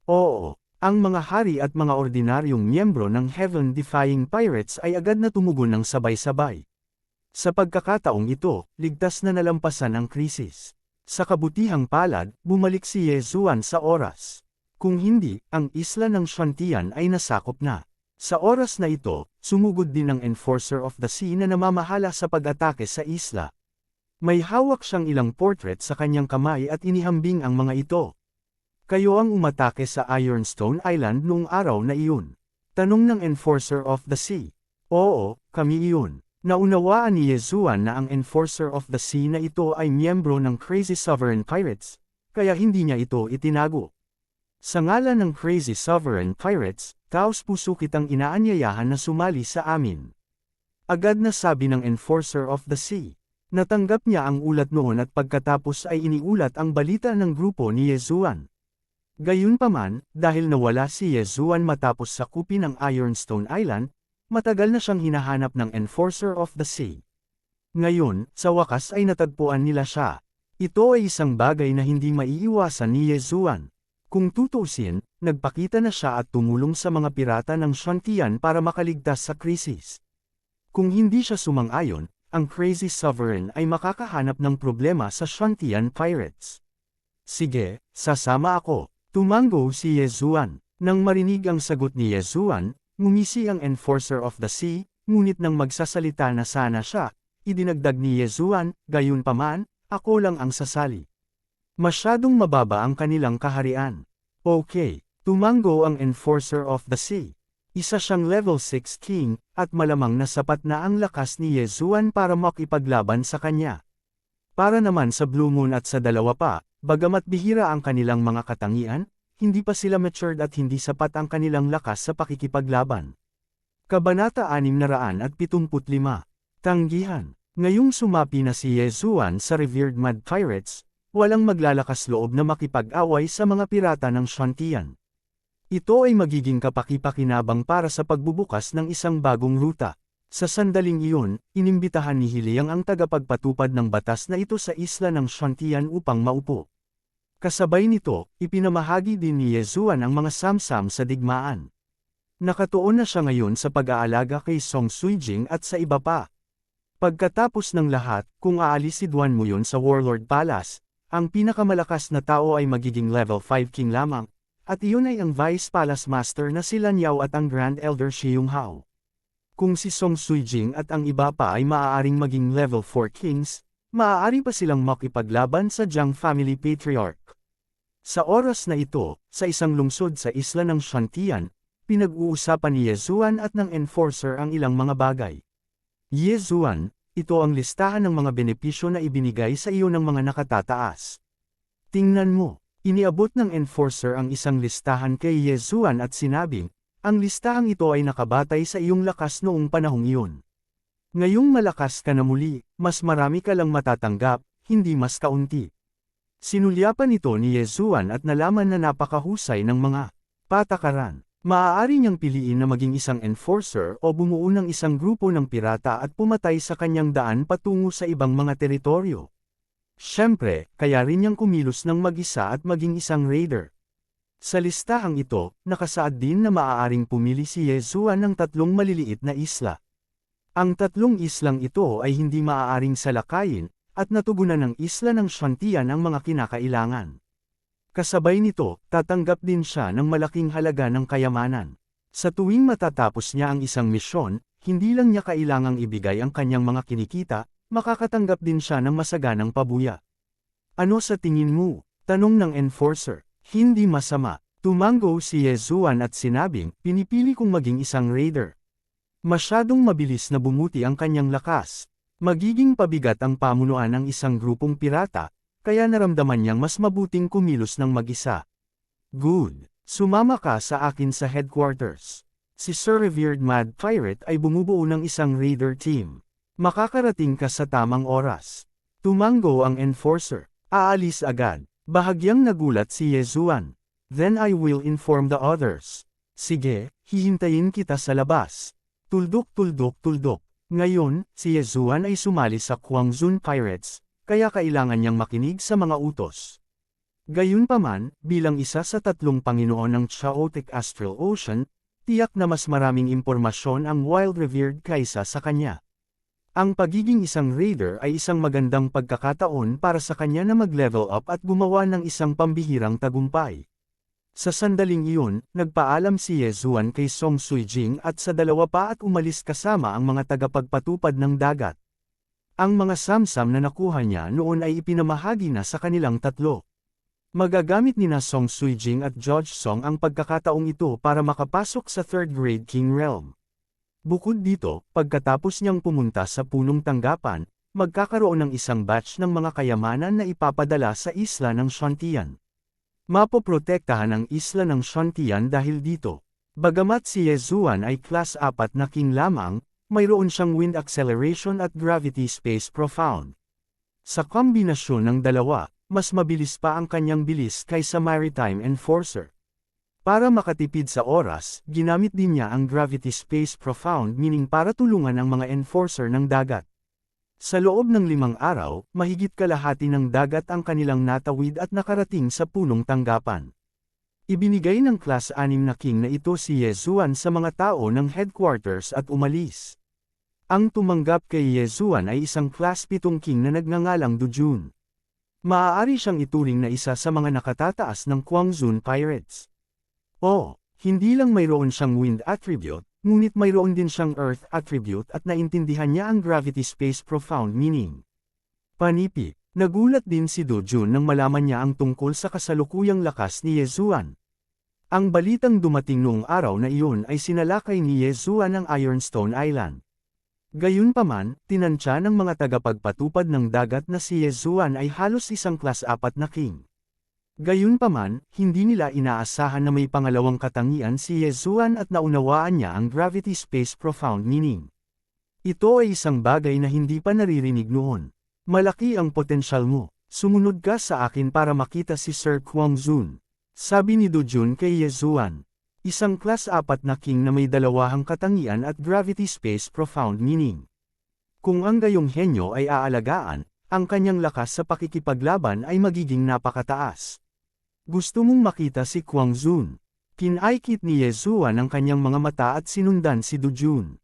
Oo, ang mga hari at mga ordinaryong miyembro ng Heaven-defying pirates ay agad na tumugon ng sabay-sabay. Sa pagkakataong ito, ligtas na nalampasan ang krisis. Sa kabutihang palad, bumalik si Yezuan sa oras. Kung hindi, ang isla ng Shantian ay nasakop na. Sa oras na ito, sumugod din ang Enforcer of the Sea na namamahala sa pag-atake sa isla. May hawak siyang ilang portrait sa kanyang kamay at inihambing ang mga ito. Kayo ang umatake sa Ironstone Island noong araw na iyon. Tanong ng Enforcer of the Sea. Oo, kami iyon. Naunawaan ni Yezuan na ang Enforcer of the Sea na ito ay miyembro ng Crazy Sovereign Pirates, kaya hindi niya ito itinago. Sa ngalan ng Crazy Sovereign Pirates, taos puso kitang inaanyayahan na sumali sa amin. Agad na sabi ng Enforcer of the Sea. Natanggap niya ang ulat noon at pagkatapos ay iniulat ang balita ng grupo ni Yezuan. Gayunpaman, dahil nawala si Yezuan matapos sakupin ang Ironstone Island, matagal na siyang hinahanap ng Enforcer of the Sea. Ngayon, sa wakas ay natagpuan nila siya. Ito ay isang bagay na hindi maiiwasan ni Yezuan. Kung tutusin, nagpakita na siya at tumulong sa mga pirata ng Shantian para makaligtas sa krisis. Kung hindi siya sumang-ayon, ang Crazy Sovereign ay makakahanap ng problema sa Shantian Pirates. Sige, sasama ako. Tumango si Yezuan. Nang marinig ang sagot ni Yezuan, ngumisi ang Enforcer of the Sea, ngunit nang magsasalita na sana siya, idinagdag ni Yezuan, gayunpaman, ako lang ang sasali. Masyadong mababa ang kanilang kaharian. Okay, tumango ang Enforcer of the Sea. Isa siyang level 6 king, at malamang na sapat na ang lakas ni Yezuan para makipaglaban sa kanya. Para naman sa Blue Moon at sa dalawa pa, bagamat bihira ang kanilang mga katangian, hindi pa sila matured at hindi sapat ang kanilang lakas sa pakikipaglaban. Kabanata 675. Tanggihan. Ngayong sumapi na si Yezuan sa revered Mad Pirates, walang maglalakas loob na makipag-away sa mga pirata ng Shantian. Ito ay magiging kapaki-pakinabang para sa pagbubukas ng isang bagong ruta. Sa sandaling iyon, inimbitahan ni Hiliang ang tagapagpatupad ng batas na ito sa isla ng Shantian upang maupo. Kasabay nito, ipinamahagi din ni Yezuan ang mga samsam sa digmaan. Nakatuon na siya ngayon sa pag-aalaga kay Song Suijing at sa iba pa. Pagkatapos ng lahat, kung aalisidwan mo yun sa Warlord Palace, ang pinakamalakas na tao ay magiging level 5 king lamang, at iyon ay ang Vice Palace Master na si Lan Yao at ang Grand Elder Shiyung Hao. Kung si Song Suijing at ang iba pa ay maaaring maging level 4 kings, maaari pa silang makipaglaban sa Jiang Family Patriarch. Sa oras na ito, sa isang lungsod sa isla ng Shantian, pinag-uusapan ni Yezuan at ng Enforcer ang ilang mga bagay. Yezuan, ito ang listahan ng mga benepisyo na ibinigay sa iyo ng mga nakatataas. Tingnan mo, iniabot ng Enforcer ang isang listahan kay Yezuan at sinabing, ang listahang ito ay nakabatay sa iyong lakas noong panahong iyon. Ngayong malakas ka na muli, mas marami ka lang matatanggap, hindi mas kaunti. Sinulyapan ito ni Yezuan at nalaman na napakahusay ng mga patakaran. Maaari niyang piliin na maging isang enforcer o bumuo ng isang grupo ng pirata at pumatay sa kanyang daan patungo sa ibang mga teritoryo. Siyempre, kaya rin niyang kumilos ng mag-isa at maging isang raider. Sa listahang ito, nakasaad din na maaaring pumili si Yezuan ng 3 maliliit na isla. Ang 3 islang ito ay hindi maaaring salakayin, at natugunan ng isla ng Shantian ang mga kinakailangan. Kasabay nito, tatanggap din siya ng malaking halaga ng kayamanan. Sa tuwing matatapos niya ang isang misyon, hindi lang niya kailangang ibigay ang kanyang mga kinikita, makakatanggap din siya ng masaganang pabuya. Ano sa tingin mo? Tanong ng Enforcer. Hindi masama. Tumango si Yezuan at sinabing, pinipili kong maging isang raider. Masyadong mabilis na bumuti ang kanyang lakas. Magiging pabigat ang pamunuan ng isang grupong pirata, kaya naramdaman niyang mas mabuting kumilos ng mag-isa. Good. Sumama ka sa akin sa headquarters. Si Sir Revered Mad Pirate ay bumubuo ng isang raider team. Makakarating ka sa tamang oras. Tumango ang Enforcer. Aalis agad. Bahagyang nagulat si Yezuan. Then I will inform the others. Sige, hihintayin kita sa labas. Tuldok tuldok tuldok. Ngayon, si Yezuan ay sumali sa Quanzhun Pirates, kaya kailangan niyang makinig sa mga utos. Gayunpaman, bilang isa sa tatlong Panginoon ng Chaotic Astral Ocean, tiyak na mas maraming impormasyon ang Wild Revered kaysa sa kanya. Ang pagiging isang raider ay isang magandang pagkakataon para sa kanya na mag-level up at gumawa ng isang pambihirang tagumpay. Sa sandaling iyon, nagpaalam si Yezuan kay Song Suijing at sa dalawa pa at umalis kasama ang mga tagapagpatupad ng dagat. Ang mga samsam na nakuha niya noon ay ipinamahagi na sa kanilang tatlo. Magagamit nina Song Suijing at Judge Song ang pagkakataong ito para makapasok sa 3rd grade King Realm. Bukod dito, pagkatapos niyang pumunta sa punong tanggapan, magkakaroon ng isang batch ng mga kayamanan na ipapadala sa isla ng Shantian. Mapoprotektahan ang isla ng Shantian dahil dito. Bagamat si Yezuan ay class 4 na king lamang, mayroon siyang wind acceleration at gravity space profound. Sa kombinasyon ng dalawa, mas mabilis pa ang kanyang bilis kaysa Maritime Enforcer. Para makatipid sa oras, ginamit din niya ang Gravity Space Profound meaning para tulungan ang mga enforcer ng dagat. Sa loob ng 5 araw, mahigit kalahati ng dagat ang kanilang natawid at nakarating sa punong tanggapan. Ibinigay ng Class 6 na king na ito si Yezuan sa mga tao ng headquarters at umalis. Ang tumanggap kay Yezuan ay isang Class 7 king na nagngangalang Dujun. Maaari siyang ituring na isa sa mga nakatataas ng Quanzhun Pirates. Hindi lang mayroon siyang wind attribute, ngunit mayroon din siyang earth attribute at naintindihan niya ang gravity space profound meaning. Panipi, nagulat din si Dojun nang malaman niya ang tungkol sa kasalukuyang lakas ni Yezuan. Ang balitang dumating noong araw na iyon ay sinalakay ni Yezuan ang Ironstone Island. Gayunpaman, tinansya ng mga tagapagpatupad ng dagat na si Yezuan ay halos isang class 4 na king. Gayunpaman, hindi nila inaasahan na may pangalawang katangian si Yezuan at naunawaan niya ang gravity space profound meaning. Ito ay isang bagay na hindi pa naririnig noon. Malaki ang potensyal mo, sumunod ka sa akin para makita si Sir Quanzhun. Sabi ni Dojun kay Yezuan. Isang class 4 na king na may dalawahang katangian at gravity space profound meaning. Kung ang gayong henyo ay aalagaan, ang kanyang lakas sa pakikipaglaban ay magiging napakataas. Gusto mong makita si Quanzhun. Kinaikit ni Yezuan ang kanyang mga mata at sinundan si Dojun.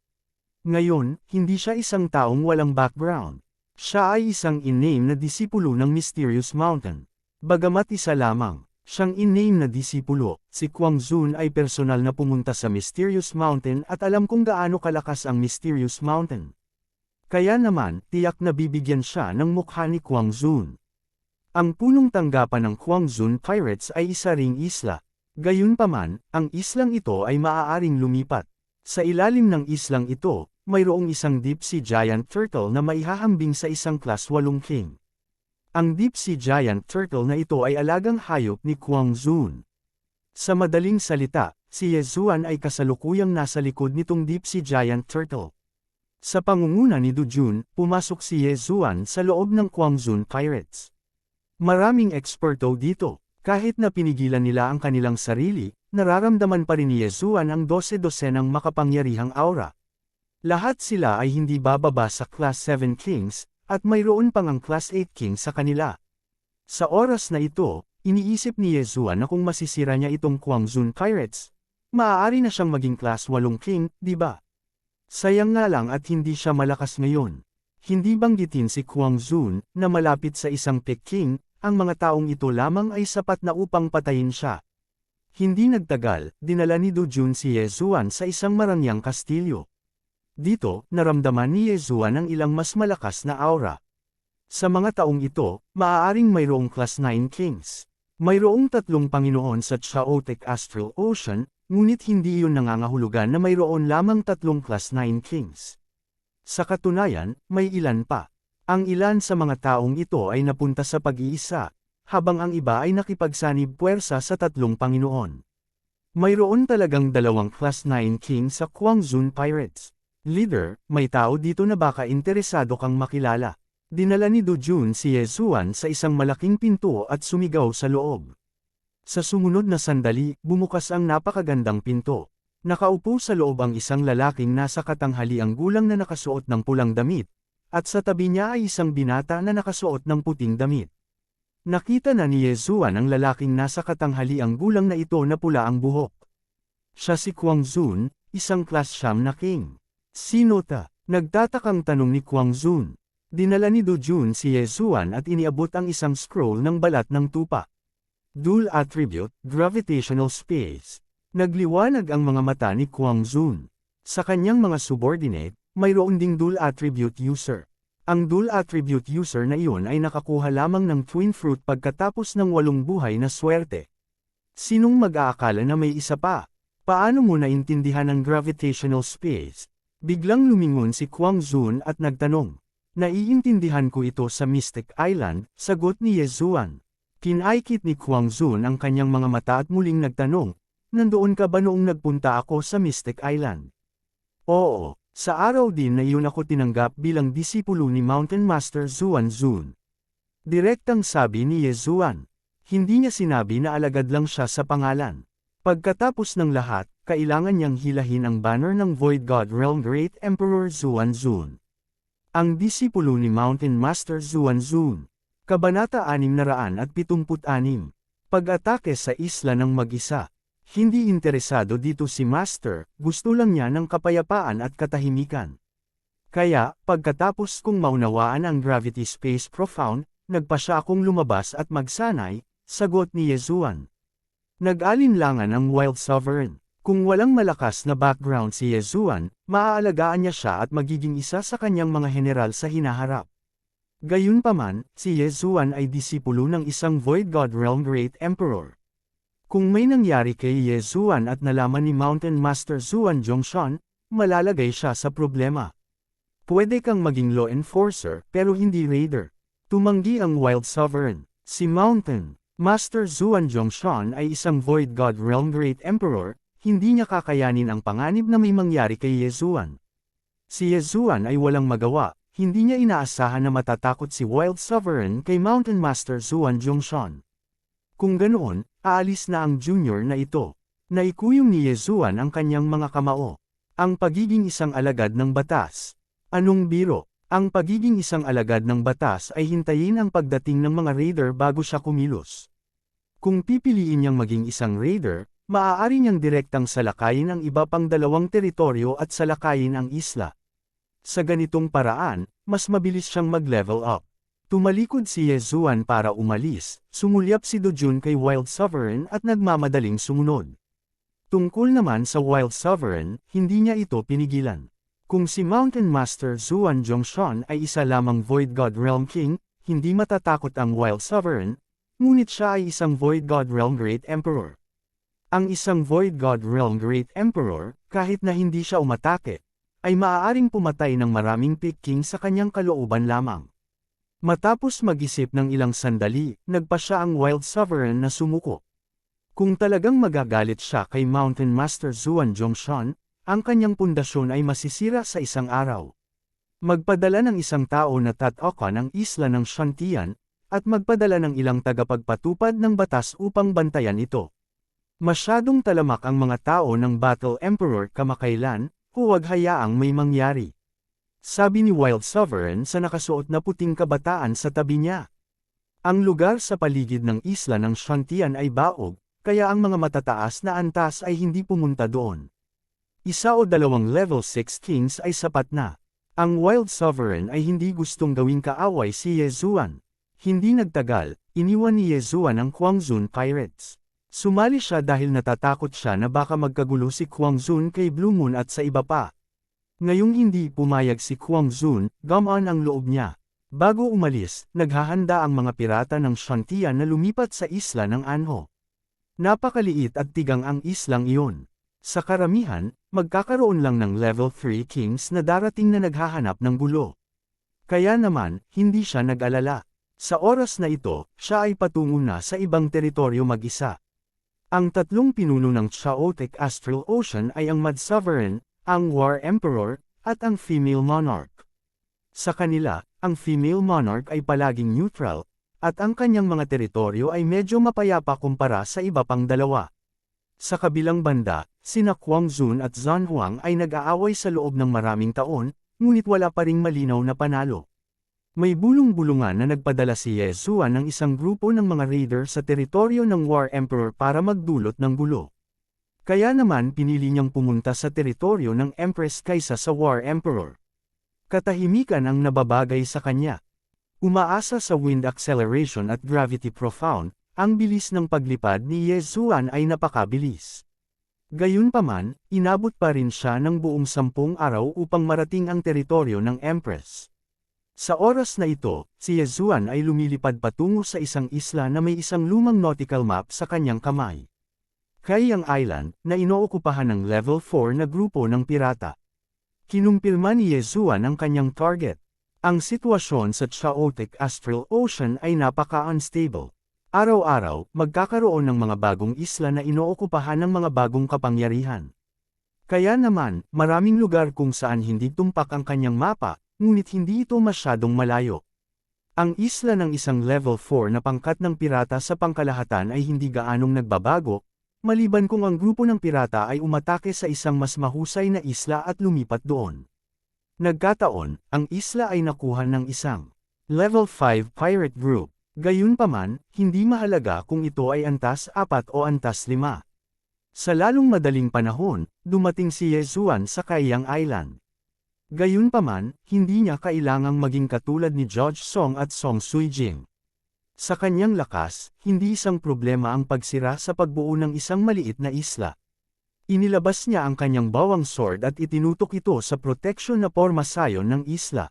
Ngayon, hindi siya isang taong walang background. Siya ay isang in-name na disipulo ng Mysterious Mountain. Bagamat isa lamang, siyang in-name na disipulo, si Quanzhun ay personal na pumunta sa Mysterious Mountain at alam kung gaano kalakas ang Mysterious Mountain. Kaya naman, tiyak na bibigyan siya ng mukha ni Quanzhun. Ang punong tanggapan ng Quanzhun Pirates ay isa ring isla. Gayunpaman, ang islang ito ay maaaring lumipat. Sa ilalim ng islang ito, mayroong isang deep sea giant turtle na maihahambing sa isang class 8 king. Ang deep sea giant turtle na ito ay alagang hayop ni Quanzhun. Sa madaling salita, si Yezuan ay kasalukuyang nasa likod nitong deep sea giant turtle. Sa pangunguna ni Dojun, pumasok si Yezuan sa loob ng Quanzhun Pirates. Maraming eksperto dito, kahit na pinigilan nila ang kanilang sarili, nararamdaman pa rin ni Yezuan ang 12-dosenang makapangyarihang aura. Lahat sila ay hindi bababa sa Class 7 Kings, at mayroon pang ang Class 8 Kings sa kanila. Sa oras na ito, iniisip ni Yezuan na kung masisira niya itong Quanzhun Pirates, maaari na siyang maging Class 8 King, di ba? Sayang nga lang at hindi siya malakas ngayon. Hindi banggitin si Quanzhun na malapit sa isang Peking, ang mga taong ito lamang ay sapat na upang patayin siya. Hindi nagtagal, dinala ni Dojun si Yezuan sa isang marangyang kastilyo. Dito, naramdaman ni Yezuan ang ilang mas malakas na aura. Sa mga taong ito, maaaring mayroong Class 9 Kings. Mayroong 3 Panginoon sa Chaotic Astral Ocean, ngunit hindi iyon nangangahulugan na mayroon lamang 3 Class 9 Kings. Sa katunayan, may ilan pa. Ang ilan sa mga taong ito ay napunta sa pag-iisa, habang ang iba ay nakipagsanib puwersa sa 3 Panginoon. Mayroon talagang 2 Class 9 King sa Quanzhun Pirates. Leader, may tao dito na baka interesado kang makilala. Dinala ni Dojun si Yezuan sa isang malaking pinto at sumigaw sa loob. Sa sumunod na sandali, bumukas ang napakagandang pinto. Nakaupo sa loob ang isang lalaking nasa katanghaliang gulang na nakasuot ng pulang damit, at sa tabi niya ay isang binata na nakasuot ng puting damit. Nakita na ni Yezuan ang lalaking nasa katanghaliang gulang na ito na pula ang buhok. Siya si Kwang Zun, isang class siyam na king. Sino ta? Nagtatakang tanong ni Kwang Zun. Dinala ni Do Jun si Yezuan at iniabot ang isang scroll ng balat ng tupa. Dual Attribute, Gravitational Space. Nagliwanag ang mga mata ni Kwang Zun. Sa kanyang mga subordinate, mayroon ding Dual Attribute User. Ang Dual Attribute User na iyon ay nakakuha lamang ng Twin Fruit pagkatapos ng 8 buhay na swerte. Sinong mag-aakala na may isa pa? Paano mo naintindihan ang gravitational space? Biglang lumingon si Kwang Zun at nagtanong. Naiintindihan ko ito sa Mystic Island, sagot ni Yezuan. Kinaikit ni Kwang Zun ang kanyang mga mata at muling nagtanong, nandoon ka ba noong nagpunta ako sa Mystic Island? Oo, sa araw din na iyon ako tinanggap bilang disipulo ni Mountain Master Zuan Zun. Direktang sabi ni Yezuan. Hindi niya sinabi na alagad lang siya sa pangalan. Pagkatapos ng lahat, kailangan niyang hilahin ang banner ng Void God Realm Great Emperor Zuan Zun. Ang disipulo ni Mountain Master Zuan Zun. Kabanata 676. Pag-atake sa isla ng mag-isa. Hindi interesado dito si Master, gusto lang niya ng kapayapaan at katahimikan. Kaya, pagkatapos kong maunawaan ang Gravity Space Profound, nagpa siya akong lumabas at magsanay, sagot ni Yezuan. Nag-alinlangan ang Wild Sovereign. Kung walang malakas na background si Yezuan, maaalagaan niya siya at magiging isa sa kanyang mga general sa hinaharap. Gayunpaman, si Yezuan ay disipulo ng isang Void God Realm Great Emperor. Kung may nangyari kay Yezuan at nalaman ni Mountain Master Zuan Zhongshan, malalagay siya sa problema. Pwede kang maging law enforcer pero hindi raider. Tumanggi ang Wild Sovereign. Si Mountain Master Zuan Zhongshan ay isang Void God Realm Great Emperor, hindi niya kakayanin ang panganib na may mangyari kay Yezuan. Si Yezuan ay walang magawa. Hindi niya inaasahan na matatakot si Wild Sovereign kay Mountain Master Zuan Zhongshan. Kung ganoon, aalis na ang junior na ito. Naikuyong ni Yezuan ang kanyang mga kamao. Ang pagiging isang alagad ng batas. Anong biro? Ang pagiging isang alagad ng batas ay hintayin ang pagdating ng mga raider bago siya kumilos. Kung pipiliin niyang maging isang raider, maaari niyang direktang salakayin ang iba pang 2 teritoryo at salakayin ang isla. Sa ganitong paraan, mas mabilis siyang mag-level up. Tumalikod si Yezuan para umalis, sumulyap si Do Jun kay Wild Sovereign at nagmamadaling sumunod. Tungkol naman sa Wild Sovereign, hindi niya ito pinigilan. Kung si Mountain Master Zuan Zhongshan ay isa lamang Void God Realm King, hindi matatakot ang Wild Sovereign, ngunit siya ay isang Void God Realm Great Emperor. Ang isang Void God Realm Great Emperor, kahit na hindi siya umatake, ay maaaring pumatay ng maraming Pig King sa kanyang kalooban lamang. Matapos mag-isip ng ilang sandali, nagpa siya ang Wild Sovereign na sumuko. Kung talagang magagalit siya kay Mountain Master Zuan Zhongshan, ang kanyang pundasyon ay masisira sa isang araw. Magpadala ng isang tao na tatakan ang isla ng Shantian, at magpadala ng ilang tagapagpatupad ng batas upang bantayan ito. Masyadong talamak ang mga tao ng Battle Emperor kamakailan, huwag hayaang may mangyari. Sabi ni Wild Sovereign sa nakasuot na puting kabataan sa tabi niya. Ang lugar sa paligid ng isla ng Shantian ay baog, kaya ang mga matataas na antas ay hindi pumunta doon. 1 o 2 level 6 kings ay sapat na. Ang Wild Sovereign ay hindi gustong gawing kaaway si Yezuan. Hindi nagtagal, iniwan ni Yezuan ang Kwang Zun Pirates. Sumali siya dahil natatakot siya na baka magkagulo si Kwang Zun kay Blue Moon at sa iba pa. Ngayong hindi pumayag si Kwang Zun, gumaan ang loob niya. Bago umalis, naghahanda ang mga pirata ng Shantian na lumipat sa isla ng Anho. Napakaliit at tigang ang islang iyon. Sa karamihan, magkakaroon lang ng level 3 kings na darating na naghahanap ng gulo. Kaya naman, hindi siya nag-alala. Sa oras na ito, siya ay patungo na sa ibang teritoryo mag-isa. Ang 3 pinuno ng Chaotic Astral Ocean ay ang Mud Sovereign, ang War Emperor, at ang Female Monarch. Sa kanila, ang Female Monarch ay palaging neutral, at ang kanyang mga teritoryo ay medyo mapayapa kumpara sa iba pang dalawa. Sa kabilang banda, sina Kwang Zun at Zhan Huang ay nag-aaway sa loob ng maraming taon, ngunit wala pa ring malinaw na panalo. May bulong-bulungan na nagpadala si Ye Zuan ng isang grupo ng mga raider sa teritoryo ng War Emperor para magdulot ng gulo. Kaya naman pinili niyang pumunta sa teritoryo ng Empress kaysa sa War Emperor. Katahimikan ang nababagay sa kanya. Umaasa sa wind acceleration at gravity profound, ang bilis ng paglipad ni Ye Zuan ay napakabilis. Gayunpaman, inabot pa rin siya ng buong 10 araw upang marating ang teritoryo ng Empress. Sa oras na ito, si Ye Zuan ay lumilipad patungo sa isang isla na may isang lumang nautical map sa kanyang kamay. Kaiyang Island, na inookupahan ng level 4 na grupo ng pirata. Kinumpirma ni Ye Zuan ang kanyang target. Ang sitwasyon sa Chaotic Astral Ocean ay napaka-unstable. Araw-araw, magkakaroon ng mga bagong isla na inookupahan ng mga bagong kapangyarihan. Kaya naman, maraming lugar kung saan hindi tumpak ang kanyang mapa, ngunit hindi ito masyadong malayo. Ang isla ng isang level 4 na pangkat ng pirata sa pangkalahatan ay hindi gaanong nagbabago, maliban kung ang grupo ng pirata ay umatake sa isang mas mahusay na isla at lumipat doon. Nagkataon, ang isla ay nakuha ng isang level 5 pirate group. Gayunpaman, hindi mahalaga kung ito ay antas 4 o antas 5. Sa lalong madaling panahon, dumating si Ye Zuan sa Kaiyang Island. Gayunpaman, hindi niya kailangang maging katulad ni Judge Song at Song Suijing. Sa kanyang lakas, hindi isang problema ang pagsira sa pagbuo ng isang maliit na isla. Inilabas niya ang kanyang bawang sword at itinutok ito sa proteksyon na pormasayon ng isla.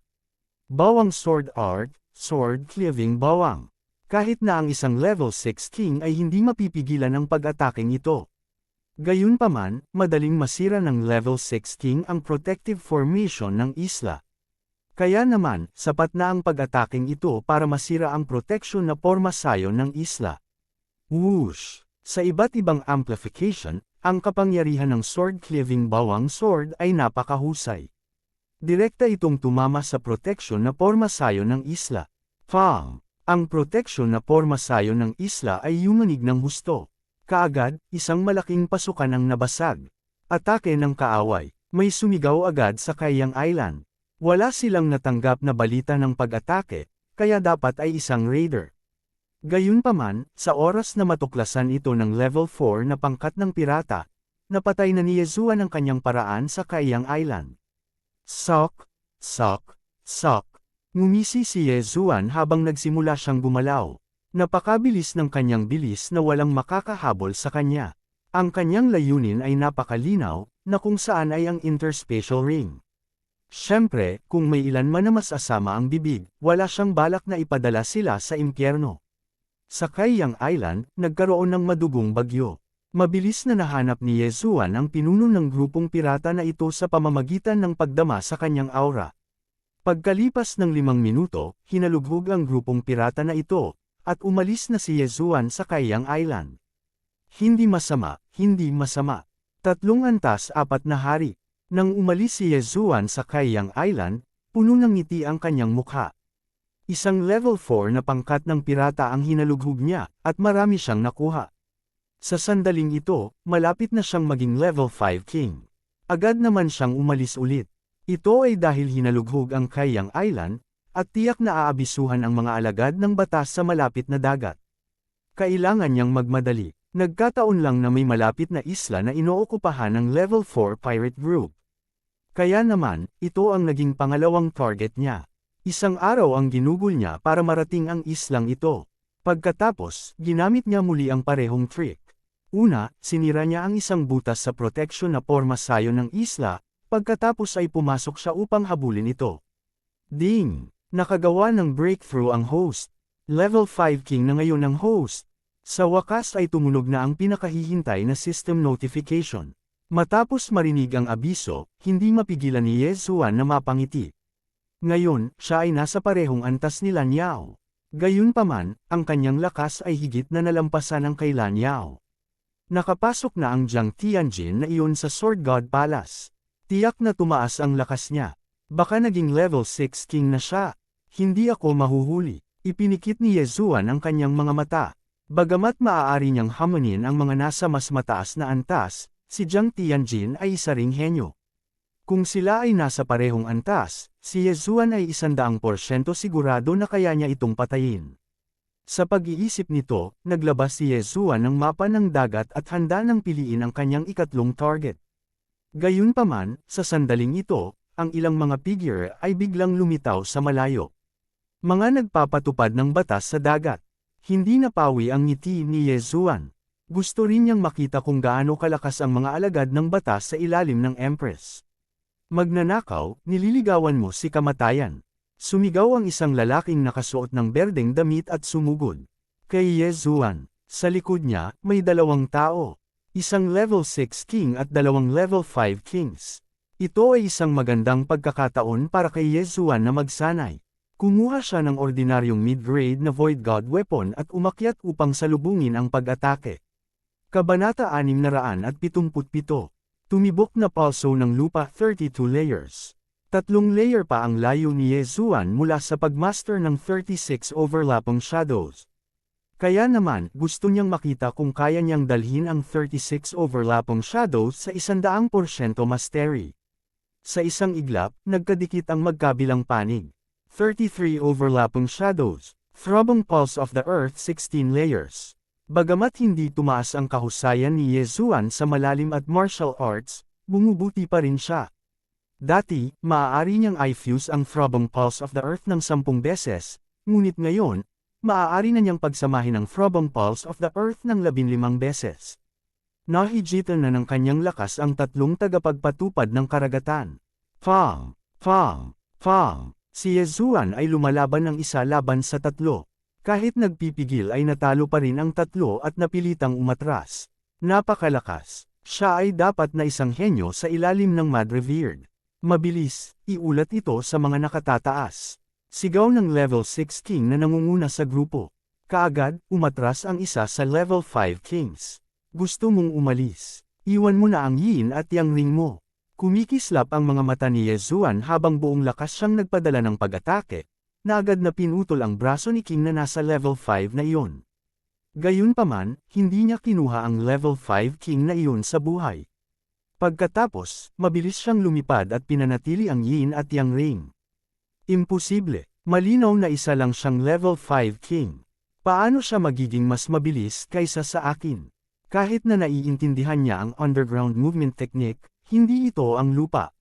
Bawang sword art, sword cleaving bawang. Kahit na ang isang level 6 king ay hindi mapipigilan ang pag-ataking ito. Gayunpaman, madaling masira ng level 6 king ang protective formation ng isla. Kaya naman, sapat na ang pag-ataking ito para masira ang proteksyon na pormasayon ng isla. Whoosh! Sa iba't ibang amplification, ang kapangyarihan ng sword-cleaving bawang sword ay napakahusay. Direkta itong tumama sa proteksyon na pormasayon ng isla. Pang! Ang proteksyon na pormasayon ng isla ay yumanig ng husto. Kaagad, isang malaking pasukan ang nabasag. Atake ng kaaway. May sumigaw agad sa Kaiyang Island. Wala silang natanggap na balita ng pag-atake, kaya dapat ay isang raider. Gayunpaman, sa oras na matuklasan ito ng level 4 na pangkat ng pirata, napatay na ni Ye Zuan ang kanyang paraan sa Kaiyang Island. Sok, sok, sok. Ngumisi si Ye Zuan habang nagsimula siyang gumalaw. Napakabilis ng kanyang bilis na walang makakahabol sa kanya. Ang kanyang layunin ay napakalinaw, na kung saan ay ang interspatial ring. Siyempre, kung may ilan man na masasama ang bibig, wala siyang balak na ipadala sila sa impyerno. Sa Kaiyang Island, nagkaroon ng madugong bagyo. Mabilis na nahanap ni Ye Zuan ang pinuno ng grupong pirata na ito sa pamamagitan ng pagdama sa kanyang aura. Pagkalipas ng 5 minuto, hinalughog ang grupong pirata na ito, at umalis na si Ye Zuan sa Kaiyang Island. Hindi masama, hindi masama. 3 antas 4 na hari. Nang umalis si Ye Zuan sa Kaiyang Island, puno ng ngiti ang kanyang mukha. Isang level 4 na pangkat ng pirata ang hinalughog niya, at marami siyang nakuha. Sa sandaling ito, malapit na siyang maging level 5 king. Agad naman siyang umalis ulit. Ito ay dahil hinalughog ang Kaiyang Island, at tiyak na aabisuhan ang mga alagad ng batas sa malapit na dagat. Kailangan niyang magmadali. Nagkataon lang na may malapit na isla na inookupahan ng level 4 pirate group. Kaya naman, ito ang naging pangalawang target niya. Isang araw ang ginugol niya para marating ang islang ito. Pagkatapos, ginamit niya muli ang parehong trick. Una, sinira niya ang isang butas sa proteksyon na pormasayon ng isla, pagkatapos ay pumasok siya upang habulin ito. Ding! Nakagawa ng breakthrough ang host. Level 5 king na ngayon ang host. Sa wakas ay tumunog na ang pinakahihintay na system notification. Matapos marinig ang abiso, hindi mapigilan ni Ye Zuan na mapangiti. Ngayon, siya ay nasa parehong antas ni Lan Yao. Gayunpaman, ang kanyang lakas ay higit na nalampasan ang kay Lan Yao. Nakapasok na ang Jiang Tianjin na iyon sa Sword God Palace. Tiyak na tumaas ang lakas niya. Baka naging level 6 king na siya. Hindi ako mahuhuli. Ipinikit ni Yezuan ang kanyang mga mata. Bagamat maaari niyang hamunin ang mga nasa mas mataas na antas, si Jiang Tianjin ay isa ring henyo. Kung sila ay nasa parehong antas, si Yezuan ay 100% sigurado na kaya niya itong patayin. Sa pag-iisip nito, naglabas si Yezuan ng mapa ng dagat at handa nang piliin ang kanyang ikatlong target. Gayunpaman, sa sandaling ito, ang ilang mga figure ay biglang lumitaw sa malayo. Mga nagpapatupad ng batas sa dagat. Hindi napawi ang ngiti ni Yezuan. Gusto rin niyang makita kung gaano kalakas ang mga alagad ng batas sa ilalim ng Empress. Magnanakaw, nililigawan mo si kamatayan. Sumigaw ang isang lalaking nakasuot ng berdeng damit at sumugod. Kay Yezuan, sa likod niya, may dalawang tao. Isang level 6 king at dalawang level 5 kings. Ito ay isang magandang pagkakataon para kay Yezuan na magsanay. Kumuha siya ng ordinaryong mid-grade na Void God weapon at umakyat upang salubungin ang pag-atake. Kabanata 677. Tumibok na palso ng lupa 32 layers. 3 layer pa ang layo ni Yezuan mula sa pagmaster ng 36 overlapping shadows. Kaya naman, gusto niyang makita kung kaya niyang dalhin ang 36 overlapping shadows sa 100% mastery. Sa isang iglap, nagkadikit ang magkabilang panig. 33 overlapping shadows, throbbing pulse of the earth 16 layers. Bagamat hindi tumaas ang kahusayan ni Yezuan sa malalim at martial arts, bumubuti pa rin siya. Dati, maaari niyang i-fuse ang throbbing pulse of the earth ng 10 beses, ngunit ngayon, maaari na niyang pagsamahin ang throbbing pulse of the earth ng 15 beses. Nahigitan na ng kanyang lakas ang 3 tagapagpatupad ng karagatan. Fang! Fang! Fang! Si Yezuan ay lumalaban ng isa laban sa 3. Kahit nagpipigil ay natalo pa rin ang 3 at napilitang umatras. Napakalakas. Siya ay dapat na isang henyo sa ilalim ng Mad Revered. Mabilis, iulat ito sa mga nakatataas. Sigaw ng level 6 king na nangunguna sa grupo. Kaagad, umatras ang isa sa level 5 kings. Gusto mong umalis. Iwan mo na ang yin at yang ring mo. Kumikislap ang mga mata ni Yezuan habang buong lakas siyang nagpadala ng pag-atake, na agad na pinutol ang braso ni King na nasa level 5 na iyon. Gayunpaman, hindi niya kinuha ang level 5 King na iyon sa buhay. Pagkatapos, mabilis siyang lumipad at pinanatili ang yin at yang ring. Imposible, malinaw na isa lang siyang level 5 King. Paano siya magiging mas mabilis kaysa sa akin? Kahit na naiintindihan niya ang underground movement technique, hindi ito ang lupa.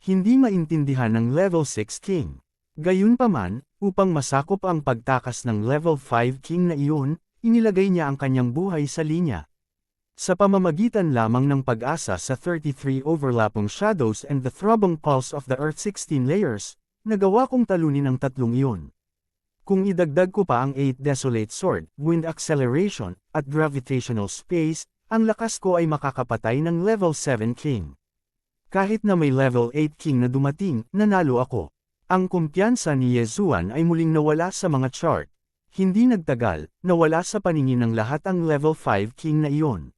Hindi maintindihan ng level 6 king. Gayunpaman, upang masakop ang pagtakas ng level 5 king na iyon, inilagay niya ang kanyang buhay sa linya. Sa pamamagitan lamang ng pag-asa sa 33 overlapping shadows and the throbbing pulse of the earth 16 layers, nagawa kong talunin ang 3 iyon. Kung idagdag ko pa ang 8 desolate sword, wind acceleration, at gravitational space, ang lakas ko ay makakapatay ng level 7 king. Kahit na may level 8 king na dumating, nanalo ako. Ang kumpiyansa ni Yezuan ay muling nawala sa mga chart. Hindi nagtagal, nawala sa paningin ng lahat ang level 5 king na iyon.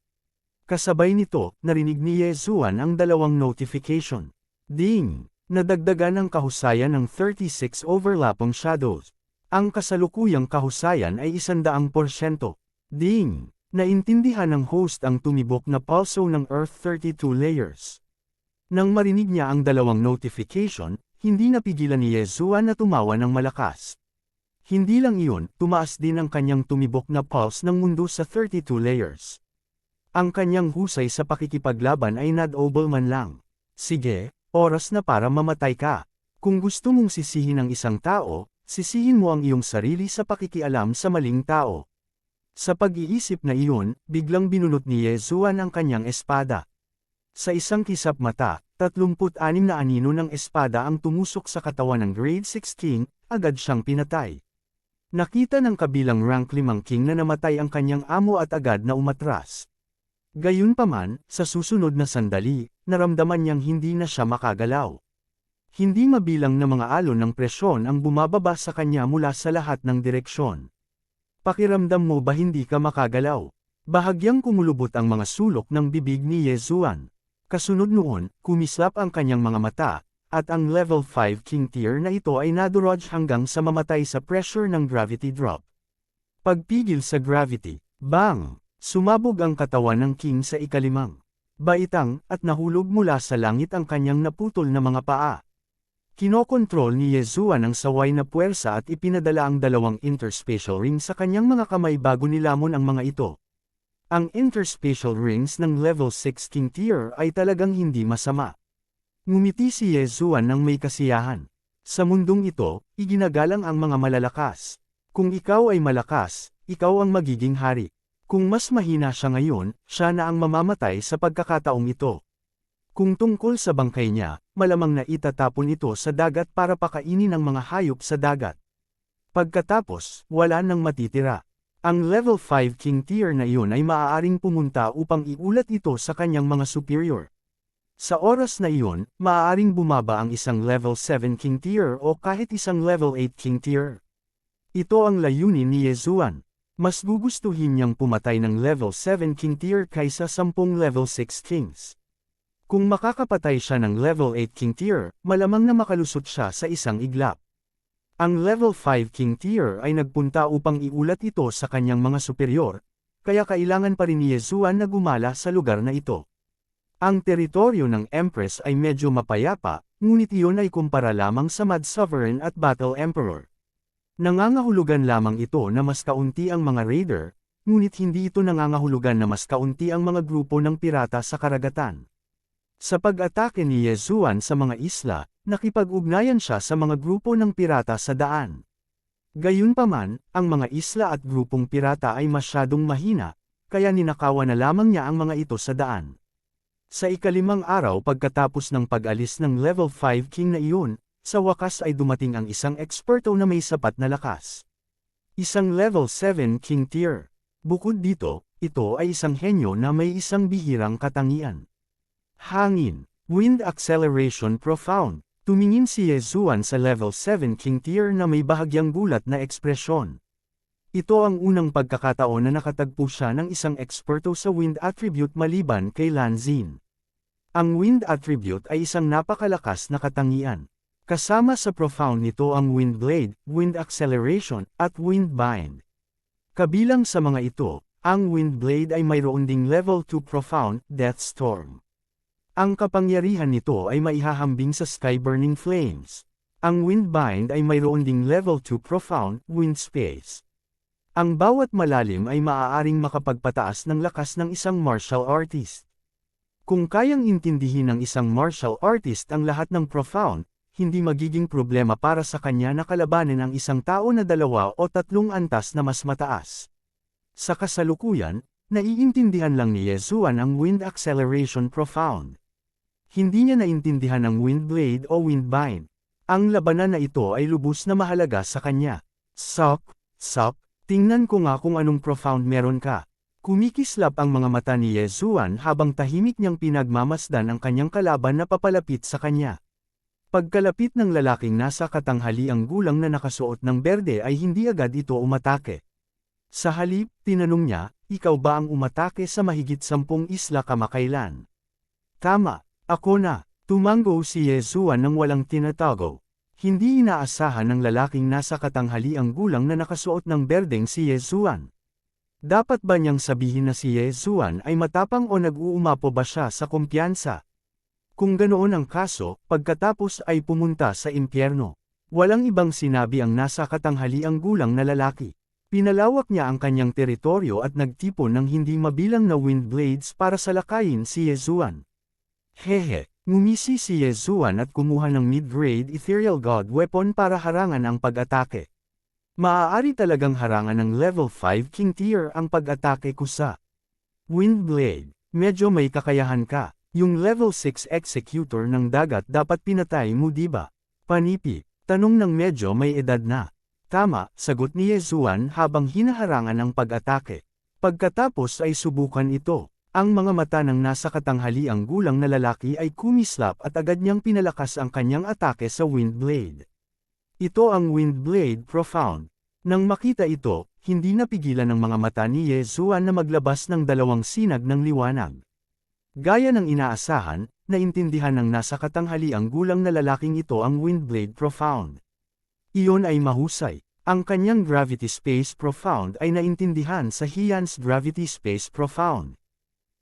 Kasabay nito, narinig ni Yezuan ang 2 notification. Ding! Nadagdagan ang kahusayan ng 36 overlapping shadows. Ang kasalukuyang kahusayan ay 100%. Ding! Naintindihan ng host ang tumibok na pulso ng Earth 32 layers. Nang marinig niya ang 2 notification, hindi napigilan ni Yezuan na tumawa ng malakas. Hindi lang iyon, tumaas din ang kanyang tumibok na pulse ng mundo sa 32 layers. Ang kanyang husay sa pakikipaglaban ay nadobol man lang. Sige, oras na para mamatay ka. Kung gusto mong sisihin ang isang tao, sisihin mo ang iyong sarili sa pakikialam sa maling tao. Sa pag-iisip na iyon, biglang binunot ni Yezuan ang kanyang espada. Sa isang kisap mata, 36 na anino ng espada ang tumusok sa katawan ng grade 6 king, agad siyang pinatay. Nakita ng kabilang rank 5 king na namatay ang kanyang amo at agad na umatras. Gayunpaman, sa susunod na sandali, naramdaman niyang hindi na siya makagalaw. Hindi mabilang na mga alon ng presyon ang bumababa sa kanya mula sa lahat ng direksyon. Pakiramdam mo ba hindi ka makagalaw? Bahagyang kumulubot ang mga sulok ng bibig ni Yezuan. Kasunod noon, kumislap ang kanyang mga mata, at ang level 5 King tier na ito ay nadodge hanggang sa mamatay sa pressure ng gravity drop. Pagpigil sa gravity, bang! Sumabog ang katawan ng King sa ikalimang baitang at nahulog mula sa langit ang kanyang naputol na mga paa. Kinokontrol ni Yezuan ang saway na puwersa at ipinadala ang dalawang interspatial ring sa kanyang mga kamay bago nilamon ang mga ito. Ang interspatial rings ng level 6 King tier ay talagang hindi masama. Ngumiti si Yezuan ng may kasiyahan. Sa mundong ito, iginagalang ang mga malalakas. Kung ikaw ay malakas, ikaw ang magiging hari. Kung mas mahina siya ngayon, siya na ang mamamatay sa pagkakataong ito. Kung tungkol sa bangkay niya, malamang na itatapon ito sa dagat para pakainin ng mga hayop sa dagat. Pagkatapos, wala nang matitira. Ang level 5 King tier na iyon ay maaaring pumunta upang iulat ito sa kanyang mga superior. Sa oras na iyon, maaaring bumaba ang isang level 7 King tier o kahit isang level 8 King tier. Ito ang layunin ni Yezuan. Mas gugustuhin niyang pumatay ng level 7 King tier kaysa 10 level 6 Kings. Kung makakapatay siya ng level 8 King tier, malamang na makalusot siya sa isang iglap. Ang level 5 King tier ay nagpunta upang iulat ito sa kanyang mga superior, kaya kailangan pa rin ni Yezuan na gumala sa lugar na ito. Ang teritoryo ng Empress ay medyo mapayapa, ngunit iyon ay kumpara lamang sa Mad Sovereign at Battle Emperor. Nangangahulugan lamang ito na mas kaunti ang mga raider, ngunit hindi ito nangangahulugan na mas kaunti ang mga grupo ng pirata sa karagatan. Sa pag-atake ni Yezuan sa mga isla, nakipag-ugnayan siya sa mga grupo ng pirata sa daan. Gayunpaman, ang mga isla at grupong pirata ay masyadong mahina, kaya ninakawan na lamang niya ang mga ito sa daan. Sa ikalimang araw pagkatapos ng pag-alis ng level 5 King na iyon, sa wakas ay dumating ang isang eksperto na may sapat na lakas. Isang level 7 King tier. Bukod dito, ito ay isang henyo na may isang bihirang katangian. Hangin, Wind Acceleration Profound. Tumingin si Yezuan sa level 7 King tier na may bahagyang gulat na ekspresyon. Ito ang unang pagkakataon na nakatagpo siya ng isang eksperto sa Wind Attribute maliban kay Lan Xin. Ang Wind Attribute ay isang napakalakas na katangian. Kasama sa Profound nito ang Wind Blade, Wind Acceleration, at Wind Bind. Kabilang sa mga ito, ang Wind Blade ay mayroon ding level 2 Profound, Death Storm. Ang kapangyarihan nito ay maihahambing sa Sky-Burning Flames. Ang Wind Bind ay mayroon ding level 2 Profound, Wind Space. Ang bawat malalim ay maaaring makapagpataas ng lakas ng isang martial artist. Kung kayang intindihin ng isang martial artist ang lahat ng Profound, hindi magiging problema para sa kanya na kalabanin ang isang tao na 2 o 3 antas na mas mataas. Sa kasalukuyan, naiintindihan lang ni Yezuan ang Wind Acceleration Profound. Hindi niya naintindihan ang Wind Blade o Wind Bind. Ang labanan na ito ay lubos na mahalaga sa kanya. Sup, tingnan ko nga kung anong profound meron ka. Kumikislap ang mga mata ni Yezuan habang tahimik niyang pinagmamasdan ang kanyang kalaban na papalapit sa kanya. Pagkalapit ng lalaking nasa katanghaliang gulang na nakasuot ng berde ay hindi agad ito umatake. Sa halip, tinanong niya, ikaw ba ang umatake sa mahigit 10 isla kamakailan? Tama. Ako na, tumango si Yezuan nang walang tinatago. Hindi inaasahan ng lalaking nasa katanghaliang gulang na nakasuot ng berdeng si Yezuan. Dapat ba niyang sabihin na si Yezuan ay matapang o nag-uumapo ba siya sa kumpiyansa? Kung ganoon ang kaso, pagkatapos ay pumunta sa impyerno. Walang ibang sinabi ang nasa katanghaliang gulang na lalaki. Pinalawak niya ang kanyang teritoryo at nagtipon ng hindi mabilang na wind blades para salakayin si Yezuan. Hehe, ngumisi si Yezuan at kumuha ng mid-grade Ethereal God Weapon para harangan ang pag-atake. Maaari talagang harangan ng level 5 King tier ang pag-atake ko sa Wind Blade. Medyo may kakayahan ka. Yung level 6 Executor ng dagat dapat pinatay mo diba? Panipi, tanong ng medyo may edad na. Tama, sagot ni Yezuan habang hinaharangan ang pag-atake. Pagkatapos ay subukan ito. Ang mga mata ng nasa katanghaliang gulang na lalaki ay kumislap at agad niyang pinalakas ang kanyang atake sa Wind Blade. Ito ang Wind Blade Profound. Nang makita ito, hindi napigilan ng mga mata ni Yezuan na maglabas ng 2 sinag ng liwanag. Gaya ng inaasahan, naintindihan ng nasa katanghaliang gulang na lalaking ito ang Windblade Profound. Iyon ay mahusay. Ang kanyang Gravity Space Profound ay naintindihan sa Heian's Gravity Space Profound.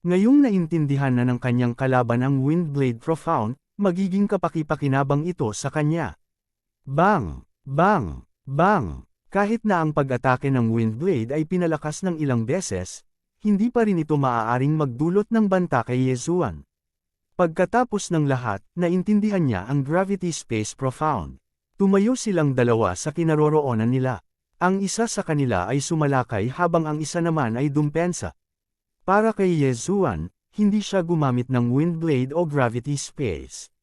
Ngayong naintindihan na ng kanyang kalaban ang Windblade Profound, magiging kapaki-pakinabang ito sa kanya. Bang! Bang! Bang! Kahit na ang pag-atake ng Windblade ay pinalakas ng ilang beses, hindi pa rin ito maaaring magdulot ng banta kay Yezuan. Pagkatapos ng lahat, naintindihan niya ang Gravity Space Profound. Tumayo silang dalawa sa kinaroroonan nila. Ang isa sa kanila ay sumalakay habang ang isa naman ay dumpensa. Para kay Yezuan, hindi siya gumamit ng Windblade o Gravity Space.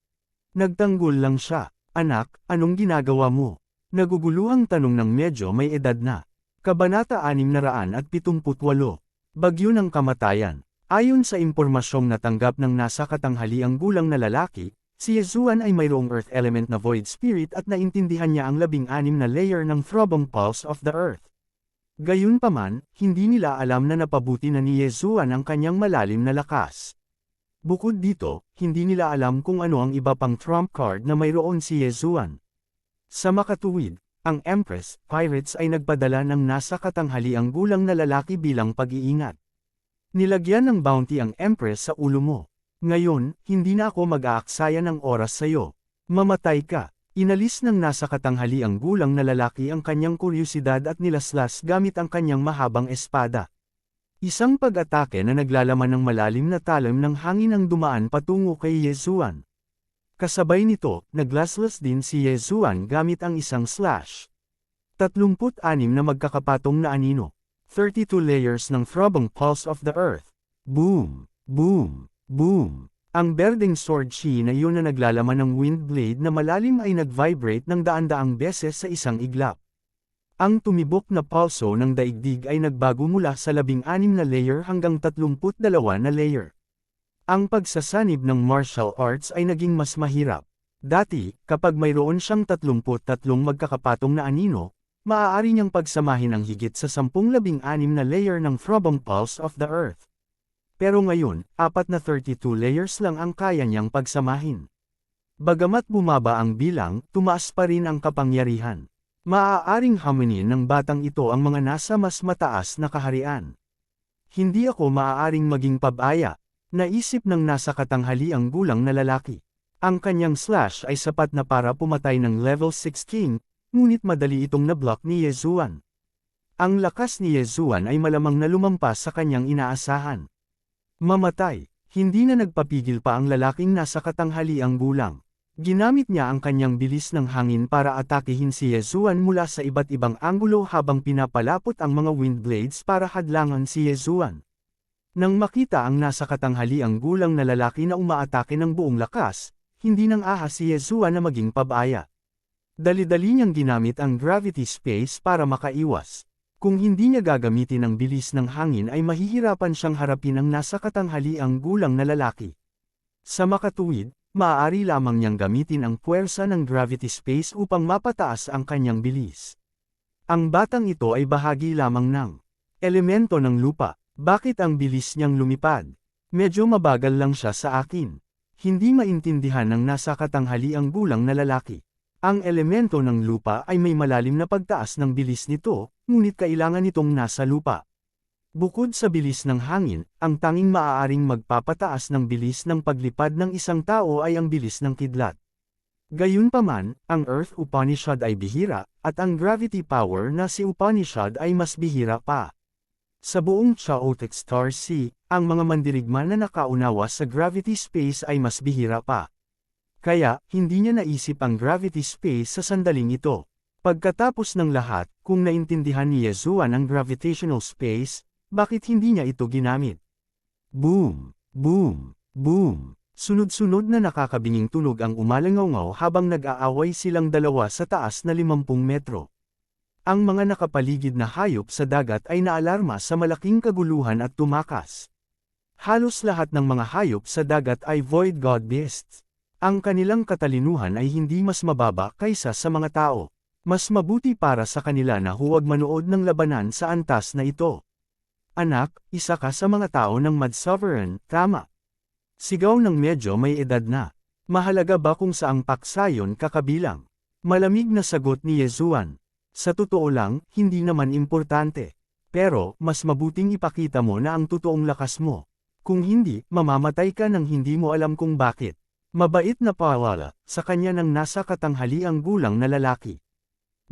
Nagtanggol lang siya. Anak, anong ginagawa mo? Naguguluhang tanong ng medyo may edad na. Kabanata 678. Bagyo ng kamatayan. Ayon sa impormasyong natanggap ng nasa katanghaliang gulang na lalaki, si Yezuan ay mayroong earth element na void spirit at naintindihan niya ang 16 na layer ng throbbing pulse of the earth. Gayunpaman, hindi nila alam na napabuti na ni Yezuan ang kanyang malalim na lakas. Bukod dito, hindi nila alam kung ano ang iba pang trump card na mayroon si Yezuan. Sa makatuwid, ang Empress, Pirates ay nagpadala ng nasa katanghaliang gulang na lalaki bilang pag-iingat. Nilagyan ng bounty ang Empress sa ulo mo. Ngayon, hindi na ako mag-aaksaya ng oras sa'yo. Mamatay ka. Inalis ng nasa katanghaliang gulang na lalaki ang kanyang kuryosidad at nilaslas gamit ang kanyang mahabang espada. Isang pag-atake na naglalaman ng malalim na talim ng hangin ang dumaan patungo kay Yezuan. Kasabay nito, naglaslas din si Yezuan gamit ang isang slash. 36 na magkakapatong na anino. 32 layers ng throbbing pulse of the earth. Boom! Boom! Boom! Ang berdeng sword chi na iyon na naglalaman ng Windblade na malalim ay nag-vibrate ng daan-daang beses sa isang iglap. Ang tumibok na pulso ng daigdig ay nagbago mula sa 16 na layer hanggang 32 na layer. Ang pagsasanib ng martial arts ay naging mas mahirap. Dati, kapag mayroon siyang 33 magkakapatong na anino, maaari niyang pagsamahin ang higit sa 10-16 na layer ng throbbing pulse of the earth. Pero ngayon, 4 na 32 layers lang ang kaya niyang pagsamahin. Bagamat bumaba ang bilang, tumaas pa rin ang kapangyarihan. Maaaring hamunin ng batang ito ang mga nasa mas mataas na kaharian. Hindi ako maaaring maging pabaya, naisip ng nasa katanghaliang gulang na lalaki. Ang kanyang slash ay sapat na para pumatay ng level 6 king, ngunit madali itong na-block ni Yezuan. Ang lakas ni Yezuan ay malamang na lumampas sa kanyang inaasahan. Mamatay. Hindi na nagpapigil pa ang lalaking nasa katanghaliang gulang. Ginamit niya ang kanyang bilis ng hangin para atakihin si Yezuan mula sa iba't ibang anggulo habang pinapalapot ang mga windblades para hadlangan si Yezuan. Nang makita ang nasa katanghaliang gulang na lalaki na umaatake ng buong lakas, hindi nang ahas si Yezuan na maging pabaya. Dali-dali niyang ginamit ang gravity space para makaiwas. Kung hindi niya gagamitin ang bilis ng hangin ay mahihirapan siyang harapin ang nasa katanghaliang gulang na lalaki. Sa makatuwid, maaari lamang niyang gamitin ang puwersa ng gravity space upang mapataas ang kanyang bilis. Ang batang ito ay bahagi lamang ng elemento ng lupa. Bakit ang bilis niyang lumipad? Medyo mabagal lang siya sa akin. Hindi maintindihan ng nasa katanghaliang gulang na lalaki. Ang elemento ng lupa ay may malalim na pagtaas ng bilis nito, ngunit kailangan itong nasa lupa. Bukod sa bilis ng hangin, ang tanging maaaring magpapataas ng bilis ng paglipad ng isang tao ay ang bilis ng kidlat. Gayunpaman, ang Earth Upanishad ay bihira, at ang gravity power na si Upanishad ay mas bihira pa. Sa buong Chaotic Star Sea, ang mga mandirigma na nakaunawa sa gravity space ay mas bihira pa. Kaya, hindi niya naisip ang gravity space sa sandaling ito. Pagkatapos ng lahat, kung naintindihan ni Yezuan ang gravitational space, bakit hindi niya ito ginamit? Boom! Boom! Boom! Sunod-sunod na nakakabinging tunog ang umalangaw habang nag-aaway silang dalawa sa taas na 50 metro. Ang mga nakapaligid na hayop sa dagat ay naalarma sa malaking kaguluhan at tumakas. Halos lahat ng mga hayop sa dagat ay void god beasts. Ang kanilang katalinuhan ay hindi mas mababa kaysa sa mga tao. Mas mabuti para sa kanila na huwag manood ng labanan sa antas na ito. Anak, isa ka sa mga tao ng Mad Sovereign, tama. Sigaw ng medyo may edad na. Mahalaga ba kung saang paksa yon kakabilang? Malamig na sagot ni Yezuan. Sa totoo lang, hindi naman importante. Pero, mas mabuting ipakita mo na ang totoong lakas mo. Kung hindi, mamamatay ka nang hindi mo alam kung bakit. Mabait na paalala, sa kanya ng nasa katanghaliang gulang na lalaki.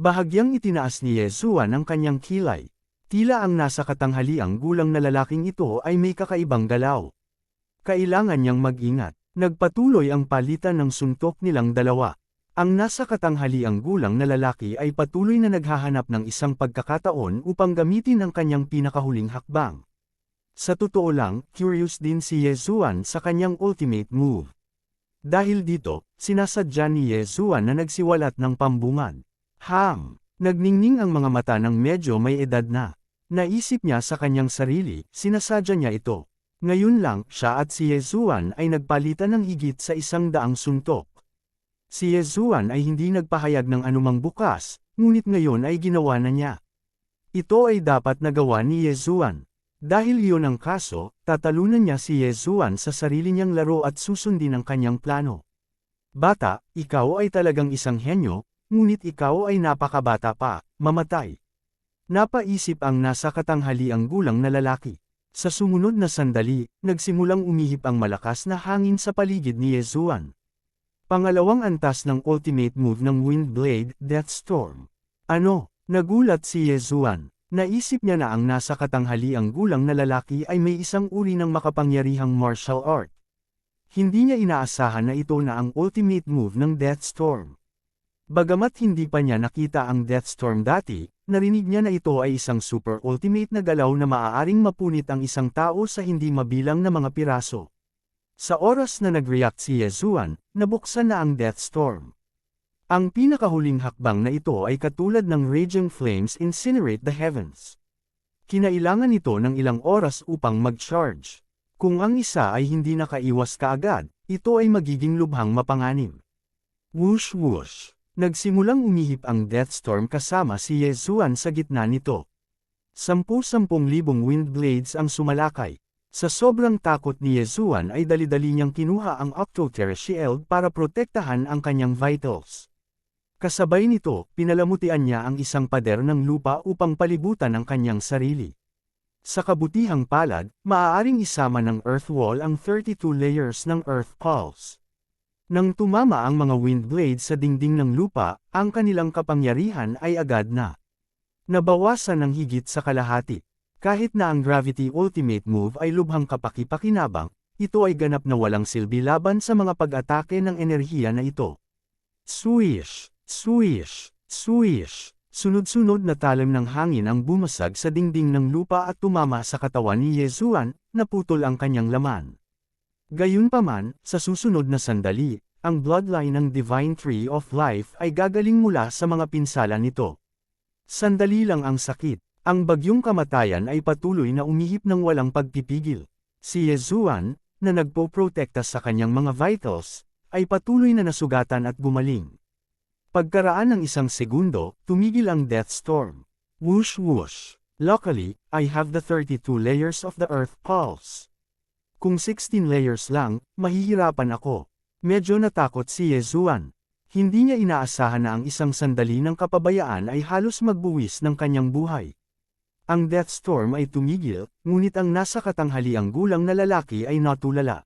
Bahagyang itinaas ni Yezuan ang kanyang kilay. Tila ang nasa katanghaliang gulang na lalaking ito ay may kakaibang galaw. Kailangan niyang mag-ingat. Nagpatuloy ang palitan ng suntok nilang dalawa. Ang nasa katanghaliang gulang na lalaki ay patuloy na naghahanap ng isang pagkakataon upang gamitin ang kanyang pinakahuling hakbang. Sa totoo lang, curious din si Yezuan sa kanyang ultimate move. Dahil dito, sinasadya ni Yezuan na nagsiwalat ng pambungan. Nagningning ang mga mata ng medyo may edad na. Naisip niya sa kanyang sarili, sinasadya niya ito. Ngayon lang, siya at si Yezuan ay nagpalitan ng higit sa 100 suntok. Si Yezuan ay hindi nagpahayag ng anumang bukas, ngunit ngayon ay ginawa na niya. Ito ay dapat nagawa ni Yezuan. Dahil iyon ang kaso, tatalunan niya si Yezuan sa sarili niyang laro at susundin ang kanyang plano. Bata, ikaw ay talagang isang henyo, ngunit ikaw ay napakabata pa, mamatay. Napaisip ang nasa katanghaliang gulang na lalaki. Sa sumunod na sandali, nagsimulang umihip ang malakas na hangin sa paligid ni Yezuan. Pangalawang antas ng ultimate move ng Windblade, Deathstorm. Nagulat si Yezuan. Naisip niya na ang nasa katanghaliang gulang na lalaki ay may isang uri ng makapangyarihang martial art. Hindi niya inaasahan na ito na ang ultimate move ng Deathstorm. Bagamat hindi pa niya nakita ang Deathstorm dati, narinig niya na ito ay isang super ultimate na galaw na maaaring mapunit ang isang tao sa hindi mabilang na mga piraso. Sa oras na nag-react si Yezuan, nabuksan na ang Deathstorm. Ang pinakahuling hakbang na ito ay katulad ng raging flames incinerate the heavens. Kinailangan ito ng ilang oras upang mag-charge. Kung ang isa ay hindi nakaiwas kaagad, ito ay magiging lubhang mapanganib. Whoosh whoosh. Nagsimulang umihip ang Deathstorm kasama si Yezuan sa gitna nito. 10,000 Windblades ang sumalakay. Sa sobrang takot ni Yezuan ay dali-dali niyang kinuha ang Octoterra Shield para protektahan ang kanyang vitals. Kasabay nito, pinalamutian niya ang isang pader ng lupa upang palibutan ang kanyang sarili. Sa kabutihang palad, maaaring isama ng Earth Wall ang 32 layers ng Earth Pulse. Nang tumama ang mga Windblades sa dingding ng lupa, ang kanilang kapangyarihan ay agad na nabawasan ng higit sa kalahati. Kahit na ang Gravity Ultimate Move ay lubhang kapaki-pakinabang, ito ay ganap na walang silbi laban sa mga pag-atake ng enerhiya na ito. Swish! Swish! Swish! Sunod-sunod na talim ng hangin ang bumasag sa dingding ng lupa at tumama sa katawan ni Yezuan, naputol ang kanyang laman. Gayunpaman, sa susunod na sandali, ang bloodline ng Divine Tree of Life ay gagaling mula sa mga pinsala nito. Sandali lang ang sakit. Ang bagyong kamatayan ay patuloy na umihip ng walang pagpipigil. Si Yezuan, na nagpoprotekta sa kanyang mga vitals, ay patuloy na nasugatan at gumaling. Pagkaraan ng 1 segundo, tumigil ang Deathstorm. Whoosh whoosh. Luckily, I have the 32 layers of the Earth Pulse. Kung 16 layers lang, mahihirapan ako. Medyo natakot si Yezuan. Hindi niya inaasahan na ang isang sandali ng kapabayaan ay halos magbuwis ng kanyang buhay. Ang Deathstorm ay tumigil, ngunit ang nasa katanghaliang gulang na lalaki ay natulala.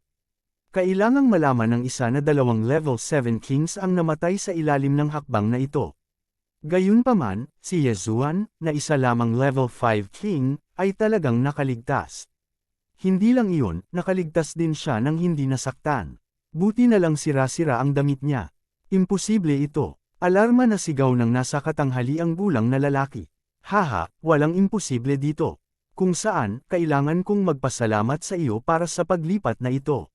Kailangang malaman ng isa na 2 level 7 kings ang namatay sa ilalim ng hakbang na ito. Gayunpaman, si Yezuan, na isa lamang level 5 king, ay talagang nakaligtas. Hindi lang iyon, nakaligtas din siya nang hindi nasaktan. Buti na lang sira-sira ang damit niya. Imposible ito. Alarma na sigaw ng nasa katanghaliang gulang na lalaki. Haha, walang imposible dito. Kung saan, kailangan kong magpasalamat sa iyo para sa paglipat na ito.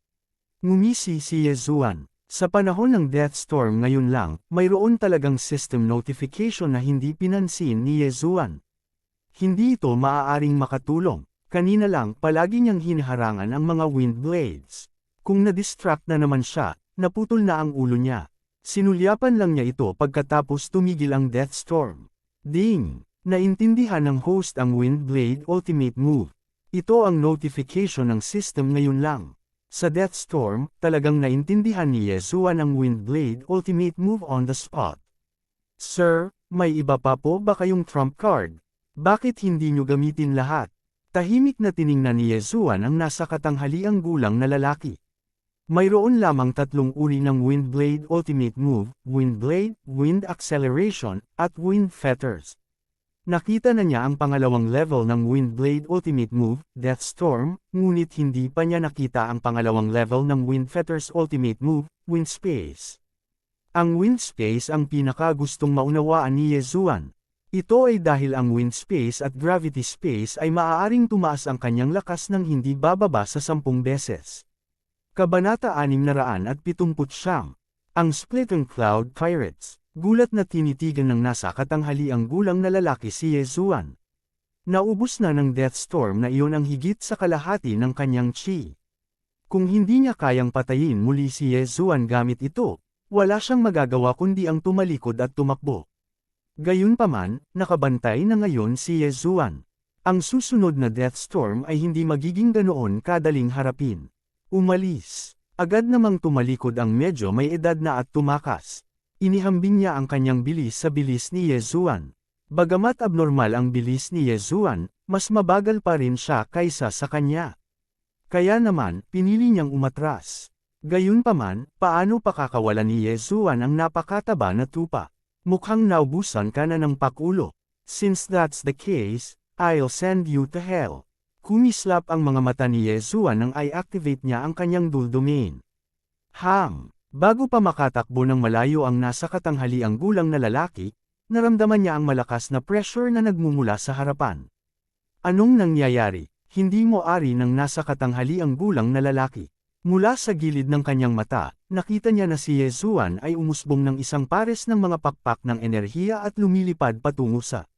Ngumisi si Yezuan. Sa panahon ng Deathstorm ngayon lang, mayroon talagang system notification na hindi pinansin ni Yezuan. Hindi ito maaaring makatulong. Kanina lang palagi niyang hinaharangan ang mga Windblades. Kung na-distract na naman siya, naputol na ang ulo niya. Sinulyapan lang niya ito pagkatapos tumigil ang Deathstorm. Ding! Naintindihan ng host ang Windblade Ultimate Move. Ito ang notification ng system ngayon lang. Sa Death Storm, talagang naintindihan ni Yezuan ang Windblade Ultimate move on the spot. Sir, may iba pa po ba kayong trump card? Bakit hindi nyo gamitin lahat? Tahimik na tiningnan ni Yezuan ang nasa katanghaliang gulang na lalaki. Mayroon lamang tatlong uri ng Windblade Ultimate Move, Windblade, Wind Acceleration, at Wind Fetters. Nakita na niya ang pangalawang level ng Windblade Ultimate Move, Death Storm, ngunit hindi pa niya nakita ang pangalawang level ng Wind Fetters Ultimate Move, Wind Space. Ang Wind Space ang pinaka-gustong maunawaan ni Yezuan. Ito ay dahil ang Wind Space at Gravity Space ay maaaring tumaas ang kanyang lakas ng hindi bababa sa 10 beses. Kabanata 679. Ang Splitting Cloud Pirates. Gulat na tinitigan ng nasa katanghaliang gulang na lalaki si Yezuan. Naubos na ng Death Storm na iyon ang higit sa kalahati ng kanyang chi. Kung hindi niya kayang patayin muli si Yezuan gamit ito, wala siyang magagawa kundi ang tumalikod at tumakbo. Gayunpaman, nakabantay na ngayon si Yezuan. Ang susunod na Death Storm ay hindi magiging ganoon kadaling harapin. Umalis. Agad namang tumalikod ang medyo may edad na at tumakas. Inihambing niya ang kanyang bilis sa bilis ni Yezuan. Bagamat abnormal ang bilis ni Yezuan, mas mabagal pa rin siya kaysa sa kanya. Kaya naman, pinili niyang umatras. Gayunpaman, paano pakakawalan ni Yezuan ang napakataba na tupa? Mukhang naubusan ka na ng pakulo. Since that's the case, I'll send you to hell. Kumislap ang mga mata ni Yezuan nang i-activate niya ang kanyang dual domain. Bago pa makatakbo ng malayo ang nasa katanghaliang gulang na lalaki, naramdaman niya ang malakas na pressure na nagmumula sa harapan. Anong nangyayari? Hindi mo ari ng nasa katanghaliang gulang na lalaki. Mula sa gilid ng kanyang mata, nakita niya na si Yezuan ay umusbong ng isang pares ng mga pakpak ng enerhiya at lumilipad patungo sa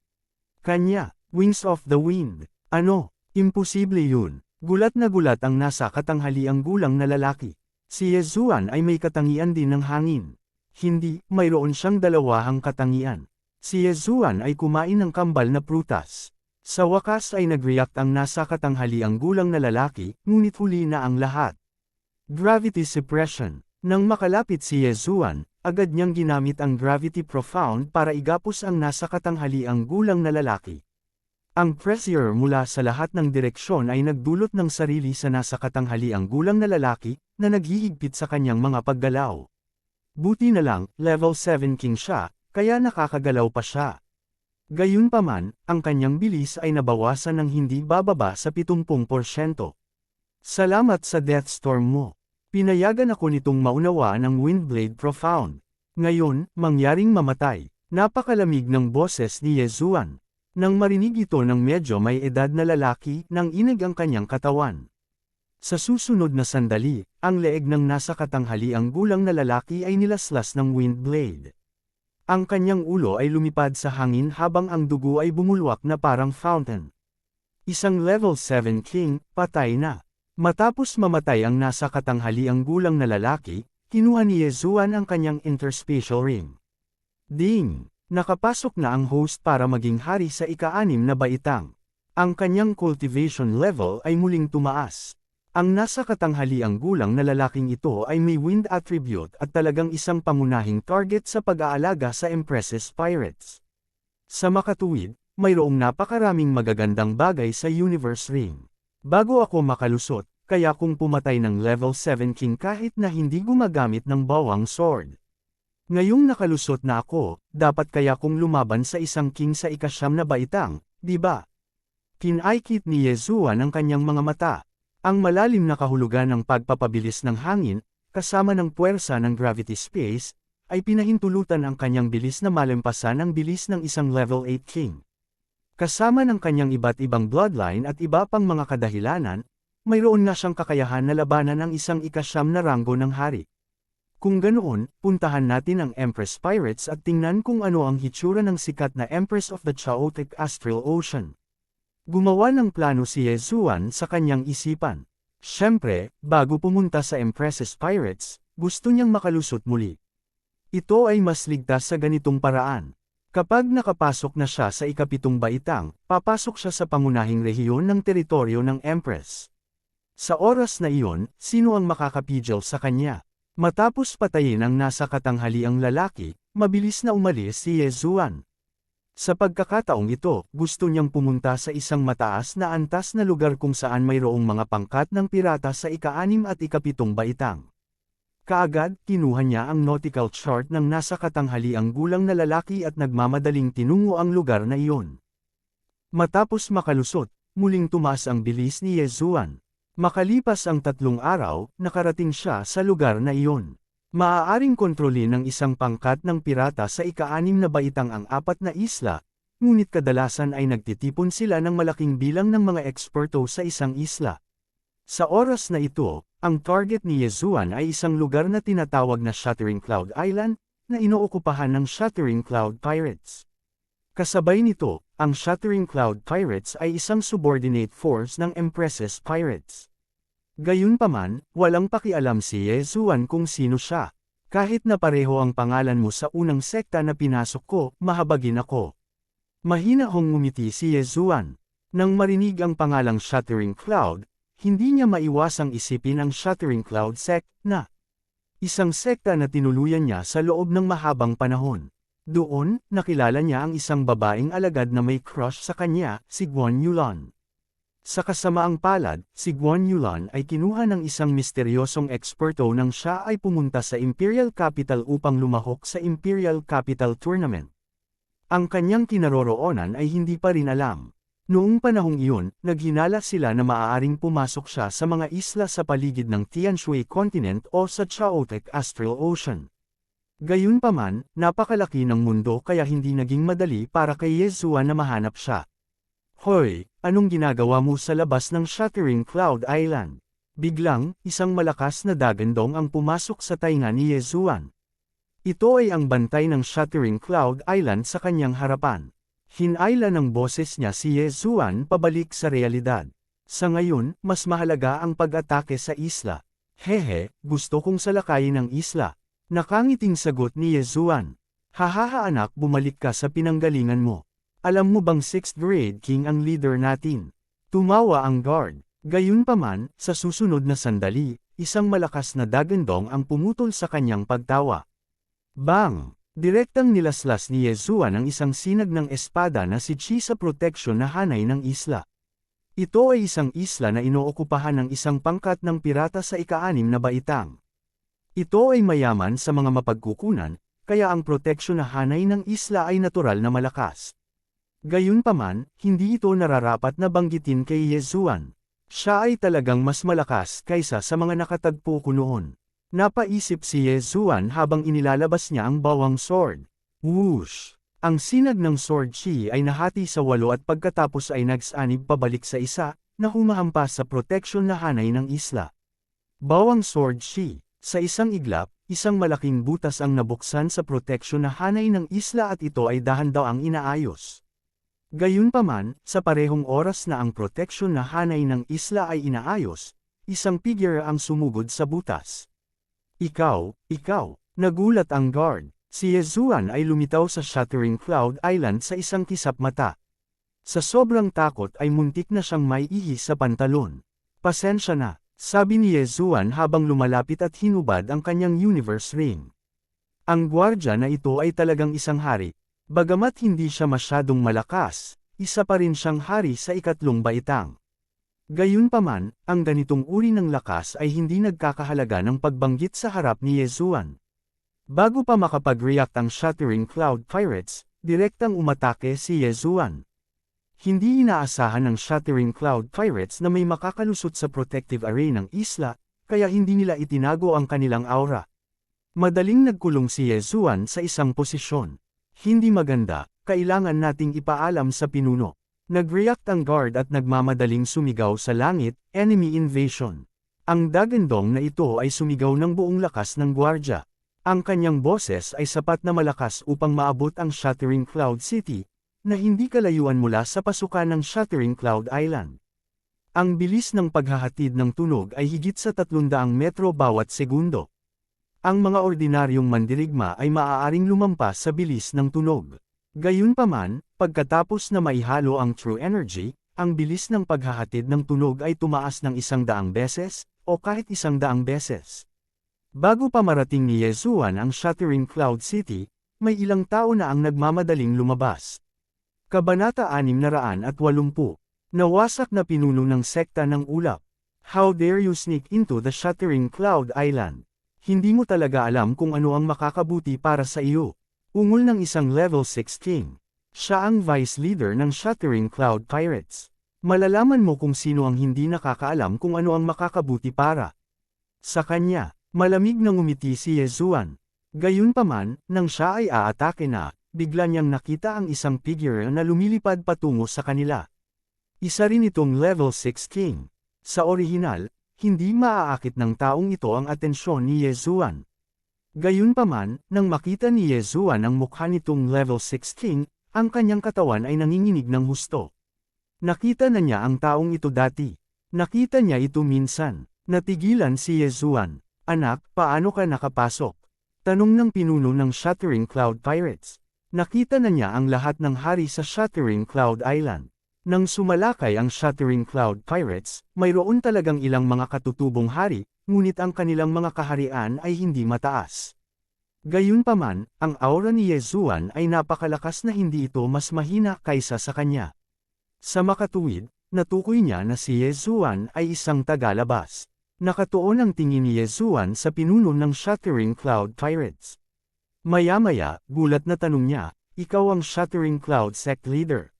kanya. Wings of the Wind. Ano? Imposible yun. Gulat na gulat ang nasa katanghaliang gulang na lalaki. Si Yezuan ay may katangian din ng hangin. Hindi, mayroon siyang dalawahang katangian. Si Yezuan ay kumain ng kambal na prutas. Sa wakas ay nag-react ang nasa katanghaliang gulang na lalaki, ngunit huli na ang lahat. Gravity Suppression. Nang makalapit si Yezuan, agad niyang ginamit ang Gravity Profound para igapos ang nasa katanghaliang gulang na lalaki. Ang pressure mula sa lahat ng direksyon ay nagdulot ng sarili sa nasa katanghaliang gulang na lalaki, na naghihigpit sa kanyang mga paggalaw. Buti na lang, level 7 king siya, kaya nakakagalaw pa siya. Gayunpaman, ang kanyang bilis ay nabawasan ng hindi bababa sa 70%. Salamat sa Death Storm mo. Pinayagan ako nitong maunawaan ang Windblade Profound. Ngayon, mangyaring mamatay. Napakalamig ng boses ni Yezuan. Nang marinig ito ng medyo may edad na lalaki, nang inig ang kanyang katawan. Sa susunod na sandali, ang leeg ng nasa katanghaliang gulang na lalaki ay nilaslas ng Windblade. Ang kanyang ulo ay lumipad sa hangin habang ang dugo ay bumulwak na parang fountain. Isang level 7 king, patay na. Matapos mamatay ang nasa katanghaliang gulang na lalaki, kinuha ni Yezuan ang kanyang interspatial ring. Ding! Nakapasok na ang host para maging hari sa ika-6 na baitang. Ang kanyang cultivation level ay muling tumaas. Ang nasa katanghaliang gulang na lalaking ito ay may wind attribute at talagang isang pangunahing target sa pag-aalaga sa Empress's Pirates. Sa makatuwid, mayroong napakaraming magagandang bagay sa Universe Ring. Bago ako makalusot, kaya kung pumatay ng level 7 king kahit na hindi gumagamit ng bawang sword. Ngayong nakalusot na ako, dapat kaya kong lumaban sa isang king sa ika-9 na baitang, di ba? Kinaikit ni Yezuan ang kanyang mga mata. Ang malalim na kahulugan ng pagpapabilis ng hangin, kasama ng puwersa ng gravity space, ay pinahintulutan ang kanyang bilis na malampasan ang bilis ng isang level 8 king. Kasama ng kanyang iba't ibang bloodline at iba pang mga kadahilanan, mayroon nga siyang kakayahan na labanan ang isang ika-9 na ranggo ng hari. Kung ganoon, puntahan natin ang Empress Pirates at tingnan kung ano ang hitsura ng sikat na Empress of the Chaotic Astral Ocean. Gumawa ng plano si Yezuan sa kanyang isipan. Siyempre, bago pumunta sa Empress's Pirates, gusto niyang makalusot muli. Ito ay mas ligtas sa ganitong paraan. Kapag nakapasok na siya sa ika-7 baitang, papasok siya sa pangunahing rehiyon ng teritoryo ng Empress. Sa oras na iyon, sino ang makakapigil sa kanya? Matapos patayin ang nasa katanghaliang lalaki, mabilis na umalis si Yezuan. Sa pagkakataong ito, gusto niyang pumunta sa isang mataas na antas na lugar kung saan mayroong mga pangkat ng pirata sa ika-6 at ika-7 baitang. Kaagad, kinuha niya ang nautical chart ng nasa katanghaliang gulang na lalaki at nagmamadaling tinungo ang lugar na iyon. Matapos makalusot, muling tumaas ang bilis ni Yezuan. Makalipas ang 3 araw, nakarating siya sa lugar na iyon. Maaaring kontrolin ng isang pangkat ng pirata sa ika-6 na baitang ang 4 na isla, ngunit kadalasan ay nagtitipon sila ng malaking bilang ng mga eksperto sa isang isla. Sa oras na ito, ang target ni Yezuan ay isang lugar na tinatawag na Shattering Cloud Island, na inookupahan ng Shattering Cloud Pirates. Kasabay nito, ang Shattering Cloud Pirates ay isang subordinate force ng Empresses Pirates. Gayunpaman, walang pakialam si Yezuan kung sino siya. Kahit na pareho ang pangalan mo sa unang sekta na pinasok ko, mahabagin ako. Mahina hong ngumiti si Yezuan. Nang marinig ang pangalang Shattering Cloud, hindi niya maiwasang isipin ang Shattering Cloud sect na isang sekta na tinuluyan niya sa loob ng mahabang panahon. Doon, nakilala niya ang isang babaeng alagad na may crush sa kanya, si Guan Yulan. Sa kasamaang palad, si Guan Yulan ay kinuha ng isang misteryosong eksperto nang siya ay pumunta sa Imperial Capital upang lumahok sa Imperial Capital Tournament. Ang kanyang kinaroroonan ay hindi pa rin alam. Noong panahong iyon, naghinala sila na maaaring pumasok siya sa mga isla sa paligid ng Tianshui Continent o sa Chaotic Astral Ocean. Gayunpaman, napakalaki ng mundo kaya hindi naging madali para kay Yezuan na mahanap siya. Hoy, anong ginagawa mo sa labas ng Shattering Cloud Island? Biglang, isang malakas na dagandong ang pumasok sa tainga ni Yezuan. Ito ay ang bantay ng Shattering Cloud Island sa kanyang harapan. Hinayla ng boses niya si Yezuan pabalik sa realidad. Sa ngayon, mas mahalaga ang pag-atake sa isla. Hehe, gusto kong salakayin ang isla. Nakangiting sagot ni Yezuan. Hahaha anak, bumalik ka sa pinanggalingan mo. Alam mo bang 6th grade king ang leader natin? Tumawa ang guard. Gayunpaman, sa susunod na sandali, isang malakas na dagandong ang pumutol sa kanyang pagtawa. Bang! Direktang nilaslas ni Yezuan ang isang sinag ng espada na si Chi sa proteksyon na hanay ng isla. Ito ay isang isla na inookupahan ng isang pangkat ng pirata sa ika-6 na baitang. Ito ay mayaman sa mga mapagkukunan, kaya ang proteksyon na hanay ng isla ay natural na malakas. Gayunpaman, hindi ito nararapat na banggitin kay Yezuan. Siya ay talagang mas malakas kaysa sa mga nakatagpo ko noon. Napaisip si Yezuan habang inilalabas niya ang bawang sword. Whoosh! Ang sinag ng sword chi ay nahati sa 8 at pagkatapos ay nagsanib pabalik sa isa, na humahampas sa proteksyon na hanay ng isla. Bawang sword chi. Sa isang iglap, isang malaking butas ang nabuksan sa proteksyon na hanay ng isla at ito ay dahan-daang inaayos. Gayunpaman, sa parehong oras na ang proteksyon na hanay ng isla ay inaayos, isang figure ang sumugod sa butas. Ikaw, nagulat ang guard. Si Yezuan ay lumitaw sa Shattering Cloud Island sa isang kisap mata. Sa sobrang takot ay muntik na siyang maiihi sa pantalon. Pasensya na, sabi ni Yezuan habang lumalapit at hinubad ang kanyang universe ring. Ang gwardya na ito ay talagang isang hari. Bagamat hindi siya masyadong malakas, isa pa rin siyang hari sa ika-3 baitang. Gayunpaman, ang ganitong uri ng lakas ay hindi nagkakahalaga ng pagbanggit sa harap ni Yezuan. Bago pa makapag-react ang Shattering Cloud Pirates, direktang umatake si Yezuan. Hindi inaasahan ng Shattering Cloud Pirates na may makakalusot sa protective array ng isla, kaya hindi nila itinago ang kanilang aura. Madaling nagkulong si Yezuan sa isang posisyon. Hindi maganda, kailangan nating ipaalam sa pinuno. Nag-react ang guard at nagmamadaling sumigaw sa langit, enemy invasion. Ang dagandong na ito ay sumigaw ng buong lakas ng gwardya. Ang kanyang boses ay sapat na malakas upang maabot ang Shattering Cloud City, na hindi kalayuan mula sa pasukan ng Shattering Cloud Island. Ang bilis ng paghahatid ng tunog ay higit sa 300 metro bawat segundo. Ang mga ordinaryong mandirigma ay maaaring lumampas sa bilis ng tunog. Gayunpaman, pagkatapos na maihalo ang true energy, ang bilis ng paghahatid ng tunog ay tumaas ng 100 beses, o kahit 100 beses. Bago pa marating ni Yezuan ang Shattering Cloud City, may ilang tao na ang nagmamadaling lumabas. Kabanata 680, Nawasak na pinuno ng sekta ng ulap. How dare you sneak into the Shattering Cloud Island? Hindi mo talaga alam kung ano ang makakabuti para sa iyo. Ungol ng isang level 6 king. Siya ang vice leader ng Shattering Cloud Pirates. Malalaman mo kung sino ang hindi nakakaalam kung ano ang makakabuti para sa kanya. Malamig na ngumiti si Yezuan. Gayunpaman, nang siya ay aatake na, bigla niyang nakita ang isang figure na lumilipad patungo sa kanila. Isa rin itong level 6 king. Sa orihinal, hindi maaakit ng taong ito ang atensyon ni Yezuan. Gayunpaman, nang makita ni Yezuan ang mukha nitong level 6 king, ang kanyang katawan ay nanginginig ng husto. Nakita na niya ang taong ito dati. Nakita niya ito minsan. Natigilan si Yezuan. Anak, paano ka nakapasok? Tanong ng pinuno ng Shattering Cloud Pirates. Nakita na niya ang lahat ng hari sa Shattering Cloud Island. Nang sumalakay ang Shattering Cloud Pirates, mayroon talagang ilang mga katutubong hari, ngunit ang kanilang mga kaharian ay hindi mataas. Gayunpaman, ang aura ni Yezuan ay napakalakas na hindi ito mas mahina kaysa sa kanya. Sa makatuwid, natukoy niya na si Yezuan ay isang tagalabas. Nakatuon ang tingin ni Yezuan sa pinuno ng Shattering Cloud Pirates. Maya-maya, gulat na tanong niya, ikaw ang Shattering Cloud Sect Leader.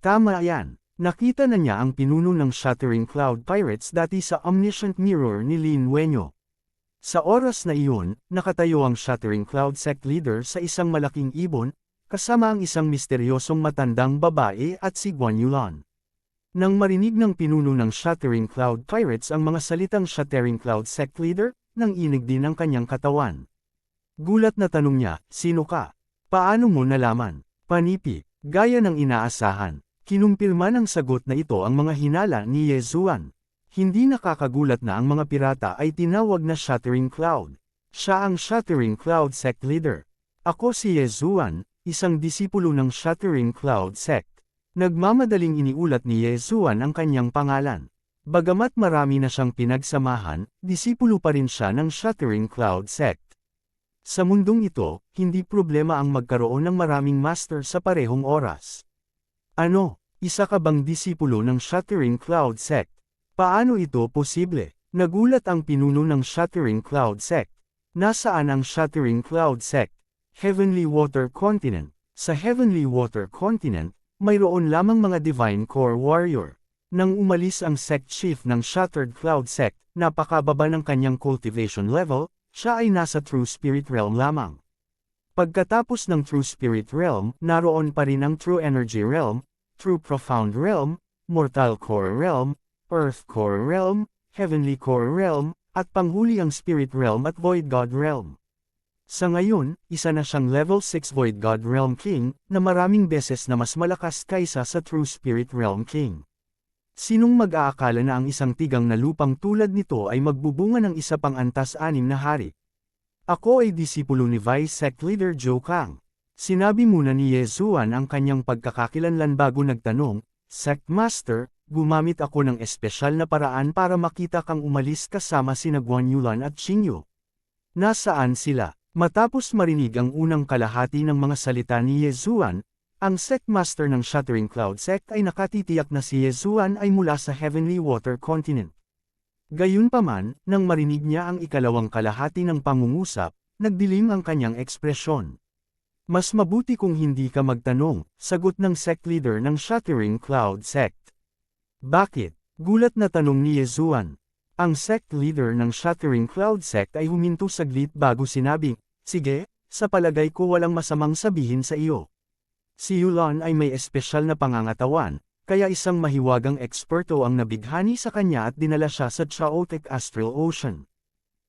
Tama yan. Nakita na niya ang pinuno ng Shattering Cloud Pirates dati sa Omniscient Mirror ni Lin Wenyo. Sa oras na iyon, nakatayo ang Shattering Cloud Sect Leader sa isang malaking ibon, kasama ang isang misteryosong matandang babae at si Guan Yulan. Nang marinig ng pinuno ng Shattering Cloud Pirates ang mga salitang Shattering Cloud Sect Leader, nang inig din ang kanyang katawan. Gulat na tanong niya, sino ka? Paano mo nalaman? Panipi, gaya ng inaasahan. Kinumpirma ng sagot na ito ang mga hinala ni Yezuan. Hindi nakakagulat na ang mga pirata ay tinawag na Shattering Cloud. Siya ang Shattering Cloud Sect Leader. Ako si Yezuan, isang disipulo ng Shattering Cloud Sect. Nagmamadaling iniulat ni Yezuan ang kanyang pangalan. Bagamat marami na siyang pinagsamahan, disipulo pa rin siya ng Shattering Cloud Sect. Sa mundong ito, hindi problema ang magkaroon ng maraming master sa parehong oras. Ano, isa ka bang disipulo ng Shattering Cloud Sect? Paano ito posible? Nagulat ang pinuno ng Shattering Cloud Sect. Nasaan ang Shattering Cloud Sect? Heavenly Water Continent. Sa Heavenly Water Continent, mayroon lamang mga Divine Core Warrior. Nang umalis ang Sect Chief ng Shattered Cloud Sect, napakababa ng kanyang cultivation level, siya ay nasa True Spirit Realm lamang. Pagkatapos ng True Spirit Realm, naroon pa rin ang True Energy Realm, True Profound Realm, Mortal Core Realm, Earth Core Realm, Heavenly Core Realm, at panghuli ang Spirit Realm at Void God Realm. Sa ngayon, isa na siyang Level 6 Void God Realm King, na maraming beses na mas malakas kaysa sa True Spirit Realm King. Sinong mag-aakala na ang isang tigang na lupang tulad nito ay magbubunga ng isa pang antas-anim na hari? Ako ay disipulo ni Vice Sect Leader Zhou Kang. Sinabi muna ni Yezuan ang kanyang pagkakakilanlan bago nagtanong, Sect Master, gumamit ako ng espesyal na paraan para makita kang umalis kasama sina Guan Yulan at Qingyu. Nasaan sila? Matapos marinig ang unang kalahati ng mga salita ni Yezuan, ang Sect Master ng Shattering Cloud Sect ay nakatitiyak na si Yezuan ay mula sa Heavenly Water Continent. Gayunpaman, nang marinig niya ang ikalawang kalahati ng pangungusap, nagdilim ang kanyang ekspresyon. Mas mabuti kung hindi ka magtanong, sagot ng sect leader ng Shattering Cloud Sect. Bakit? Gulat na tanong ni Yezuan. Ang sect leader ng Shattering Cloud Sect ay huminto saglit bago sinabing, sige, sa palagay ko walang masamang sabihin sa iyo. Si Yulan ay may espesyal na pangangatawan, kaya isang mahiwagang eksperto ang nabighani sa kanya at dinala siya sa Chaotic Astral Ocean.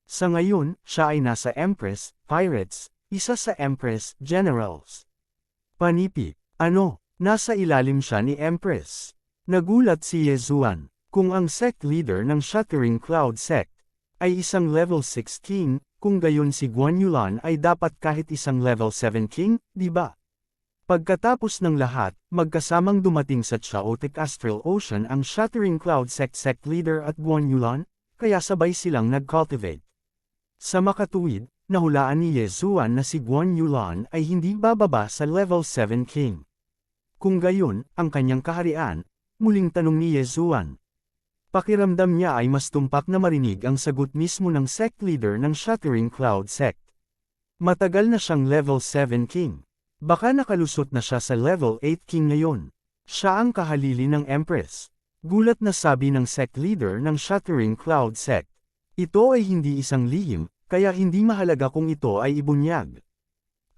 Sa ngayon, siya ay nasa Empress, Pirates, isa sa Empress, Generals. Panipi, ano, nasa ilalim siya ni Empress. Nagulat si Yezuan, kung ang sect leader ng Shattering Cloud Sect ay isang level 6 king, kung gayon si Guan Yulan ay dapat kahit isang level 7 king, di ba? Pagkatapos ng lahat, magkasamang dumating sa Chaotic Astral Ocean ang Shattering Cloud sect leader at Guan Yulan, kaya sabay silang nag-cultivate. Sa makatuwid, nahulaan ni Ye Zuan na si Guan Yulan ay hindi bababa sa level 7 king. Kung gayon, ang kanyang kaharian, muling tanong ni Ye Zuan. Pakiramdam niya ay mas tumpak na marinig ang sagot mismo ng sect leader ng Shattering Cloud sect. Matagal na siyang level 7 king. Baka nakalusot na siya sa level 8 king ngayon. Siya ang kahalili ng Empress. Gulat na sabi ng sect leader ng Shattering Cloud sect. Ito ay hindi isang lihim, kaya hindi mahalaga kung ito ay ibunyag.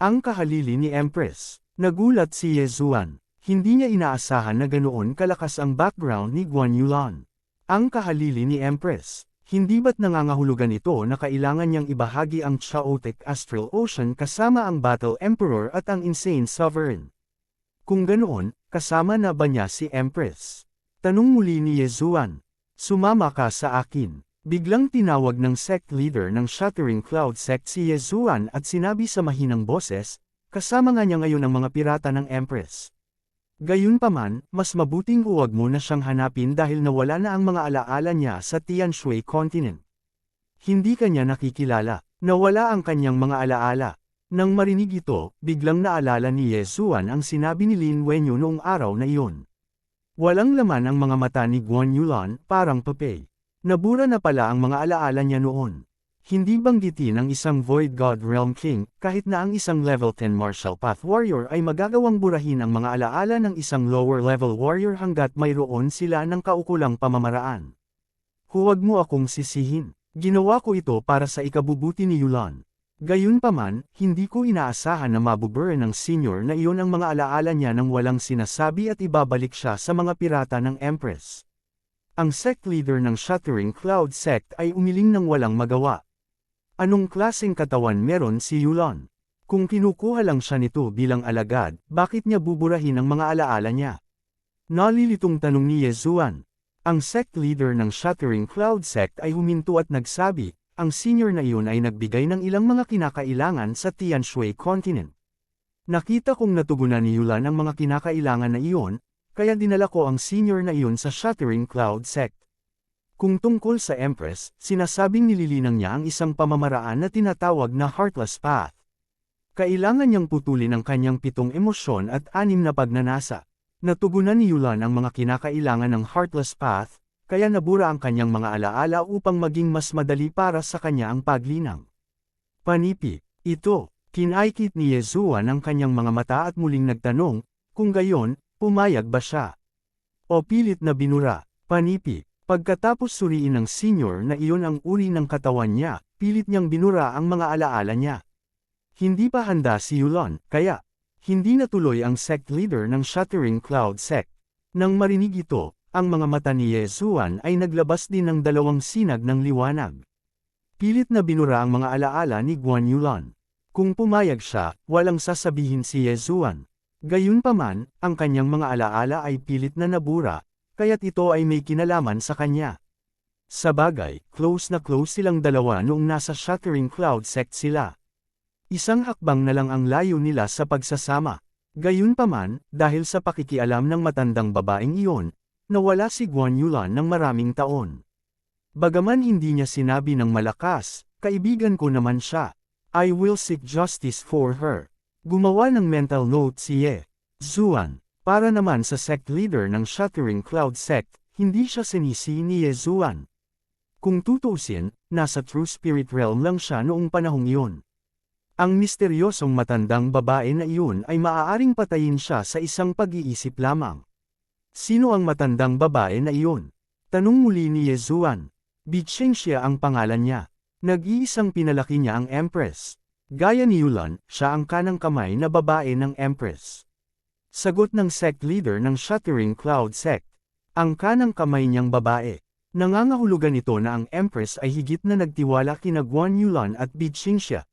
Ang kahalili ni Empress. Nagulat si Ye Zuan. Hindi niya inaasahan na ganoon kalakas ang background ni Guan Yulan. Ang kahalili ni Empress. Hindi ba't nangangahulugan ito na kailangan niyang ibahagi ang Chaotic Astral Ocean kasama ang Battle Emperor at ang Insane Sovereign? Kung ganoon, kasama na ba niya si Empress? Tanong muli ni Ye Zuan. Sumama ka sa akin. Biglang tinawag ng sect leader ng Shattering Cloud sect si Ye Zuan at sinabi sa mahinang boses, kasama nga niya ngayon ang mga pirata ng Empress. Gayunpaman, mas mabuting huwag mo na siyang hanapin dahil nawala na ang mga alaala niya sa Tianshui Continent. Hindi kanya nakikilala, nawala ang kanyang mga alaala. Nang marinig ito, biglang naalala ni Ye Zuan ang sinabi ni Lin Wenyu noong araw na iyon. Walang laman ang mga mata ni Guan Yulan, parang papel. Nabura na pala ang mga alaala niya noon. Hindi banggitin ang isang Void God Realm King, kahit na ang isang level 10 Martial Path Warrior ay magagawang burahin ang mga alaala ng isang lower level warrior hanggat mayroon sila ng kaukulang pamamaraan. Huwag mo akong sisihin. Ginawa ko ito para sa ikabubuti ni Yulan. Gayunpaman, hindi ko inaasahan na mabubura ng senior na iyon ang mga alaala niya nang walang sinasabi at ibabalik siya sa mga pirata ng Empress. Ang sect leader ng Shattering Cloud sect ay umiling ng walang magawa. Anong klaseng katawan meron si Yulan? Kung kinukuha lang siya nito bilang alagad, bakit niya buburahin ang mga alaala niya? Nalilitong tanong ni Ye Zuan. Ang sect leader ng Shattering Cloud sect ay huminto at nagsabi, ang senior na iyon ay nagbigay ng ilang mga kinakailangan sa Tianshui Continent. Nakita kong natugunan ni Yulan ang mga kinakailangan na iyon, kaya dinala ko ang senior na iyon sa Shattering Cloud sect. Kung tungkol sa Empress, sinasabing nililinang niya ang isang pamamaraan na tinatawag na Heartless Path. Kailangan niyang putulin ang kanyang 7 emosyon at 6 na pagnanasa. Natugunan ni Yulan ang mga kinakailangan ng Heartless Path, kaya nabura ang kanyang mga alaala upang maging mas madali para sa kanya ang paglinang. Panipi, ito, kinaikit ni Ye Zuan ang kanyang mga mata at muling nagtanong, kung gayon, pumayag ba siya? O pilit na binura, panipi. Pagkatapos suriin ng senior na iyon ang uri ng katawan niya, pilit niyang binura ang mga alaala niya. Hindi pa handa si Yulan, kaya, hindi natuloy ang sect leader ng Shattering Cloud sect. Nang marinig ito, ang mga mata ni Ye Zuan ay naglabas din ng 2 sinag ng liwanag. Pilit na binura ang mga alaala ni Guan Yulan. Kung pumayag siya, walang sasabihin si Ye Zuan. Gayunpaman, ang kanyang mga alaala ay pilit na nabura, kaya't ito ay may kinalaman sa kanya. Sabagay, close na close silang dalawa noong nasa Shattering Cloud sect sila. Isang hakbang na lang ang layo nila sa pagsasama. Gayunpaman, dahil sa pakikialam ng matandang babaeng iyon, nawala si Guan Yulan ng maraming taon. Bagaman hindi niya sinabi ng malakas, kaibigan ko naman siya. I will seek justice for her. Gumawa ng mental note si Ye Zuan. Para naman sa sect leader ng Shattering Cloud sect, hindi siya sinisi ni Ye Zuan. Kung tutuusin, nasa True Spirit Realm lang siya noong panahong iyon. Ang misteryosong matandang babae na iyon ay maaaring patayin siya sa isang pag-iisip lamang. Sino ang matandang babae na iyon? Tanong muli ni Ye Zuan. Bichengxia ang pangalan niya. Nag-iisang pinalaki niya ang Empress. Gaya ni Yulan, siya ang kanang kamay na babae ng Empress. Sagot ng sect leader ng Shattering Cloud sect. Ang kanang kamay niyang babae. Nangangahulugan ito na ang Empress ay higit na nagtiwala kina Guan Yulan at Bichengxia.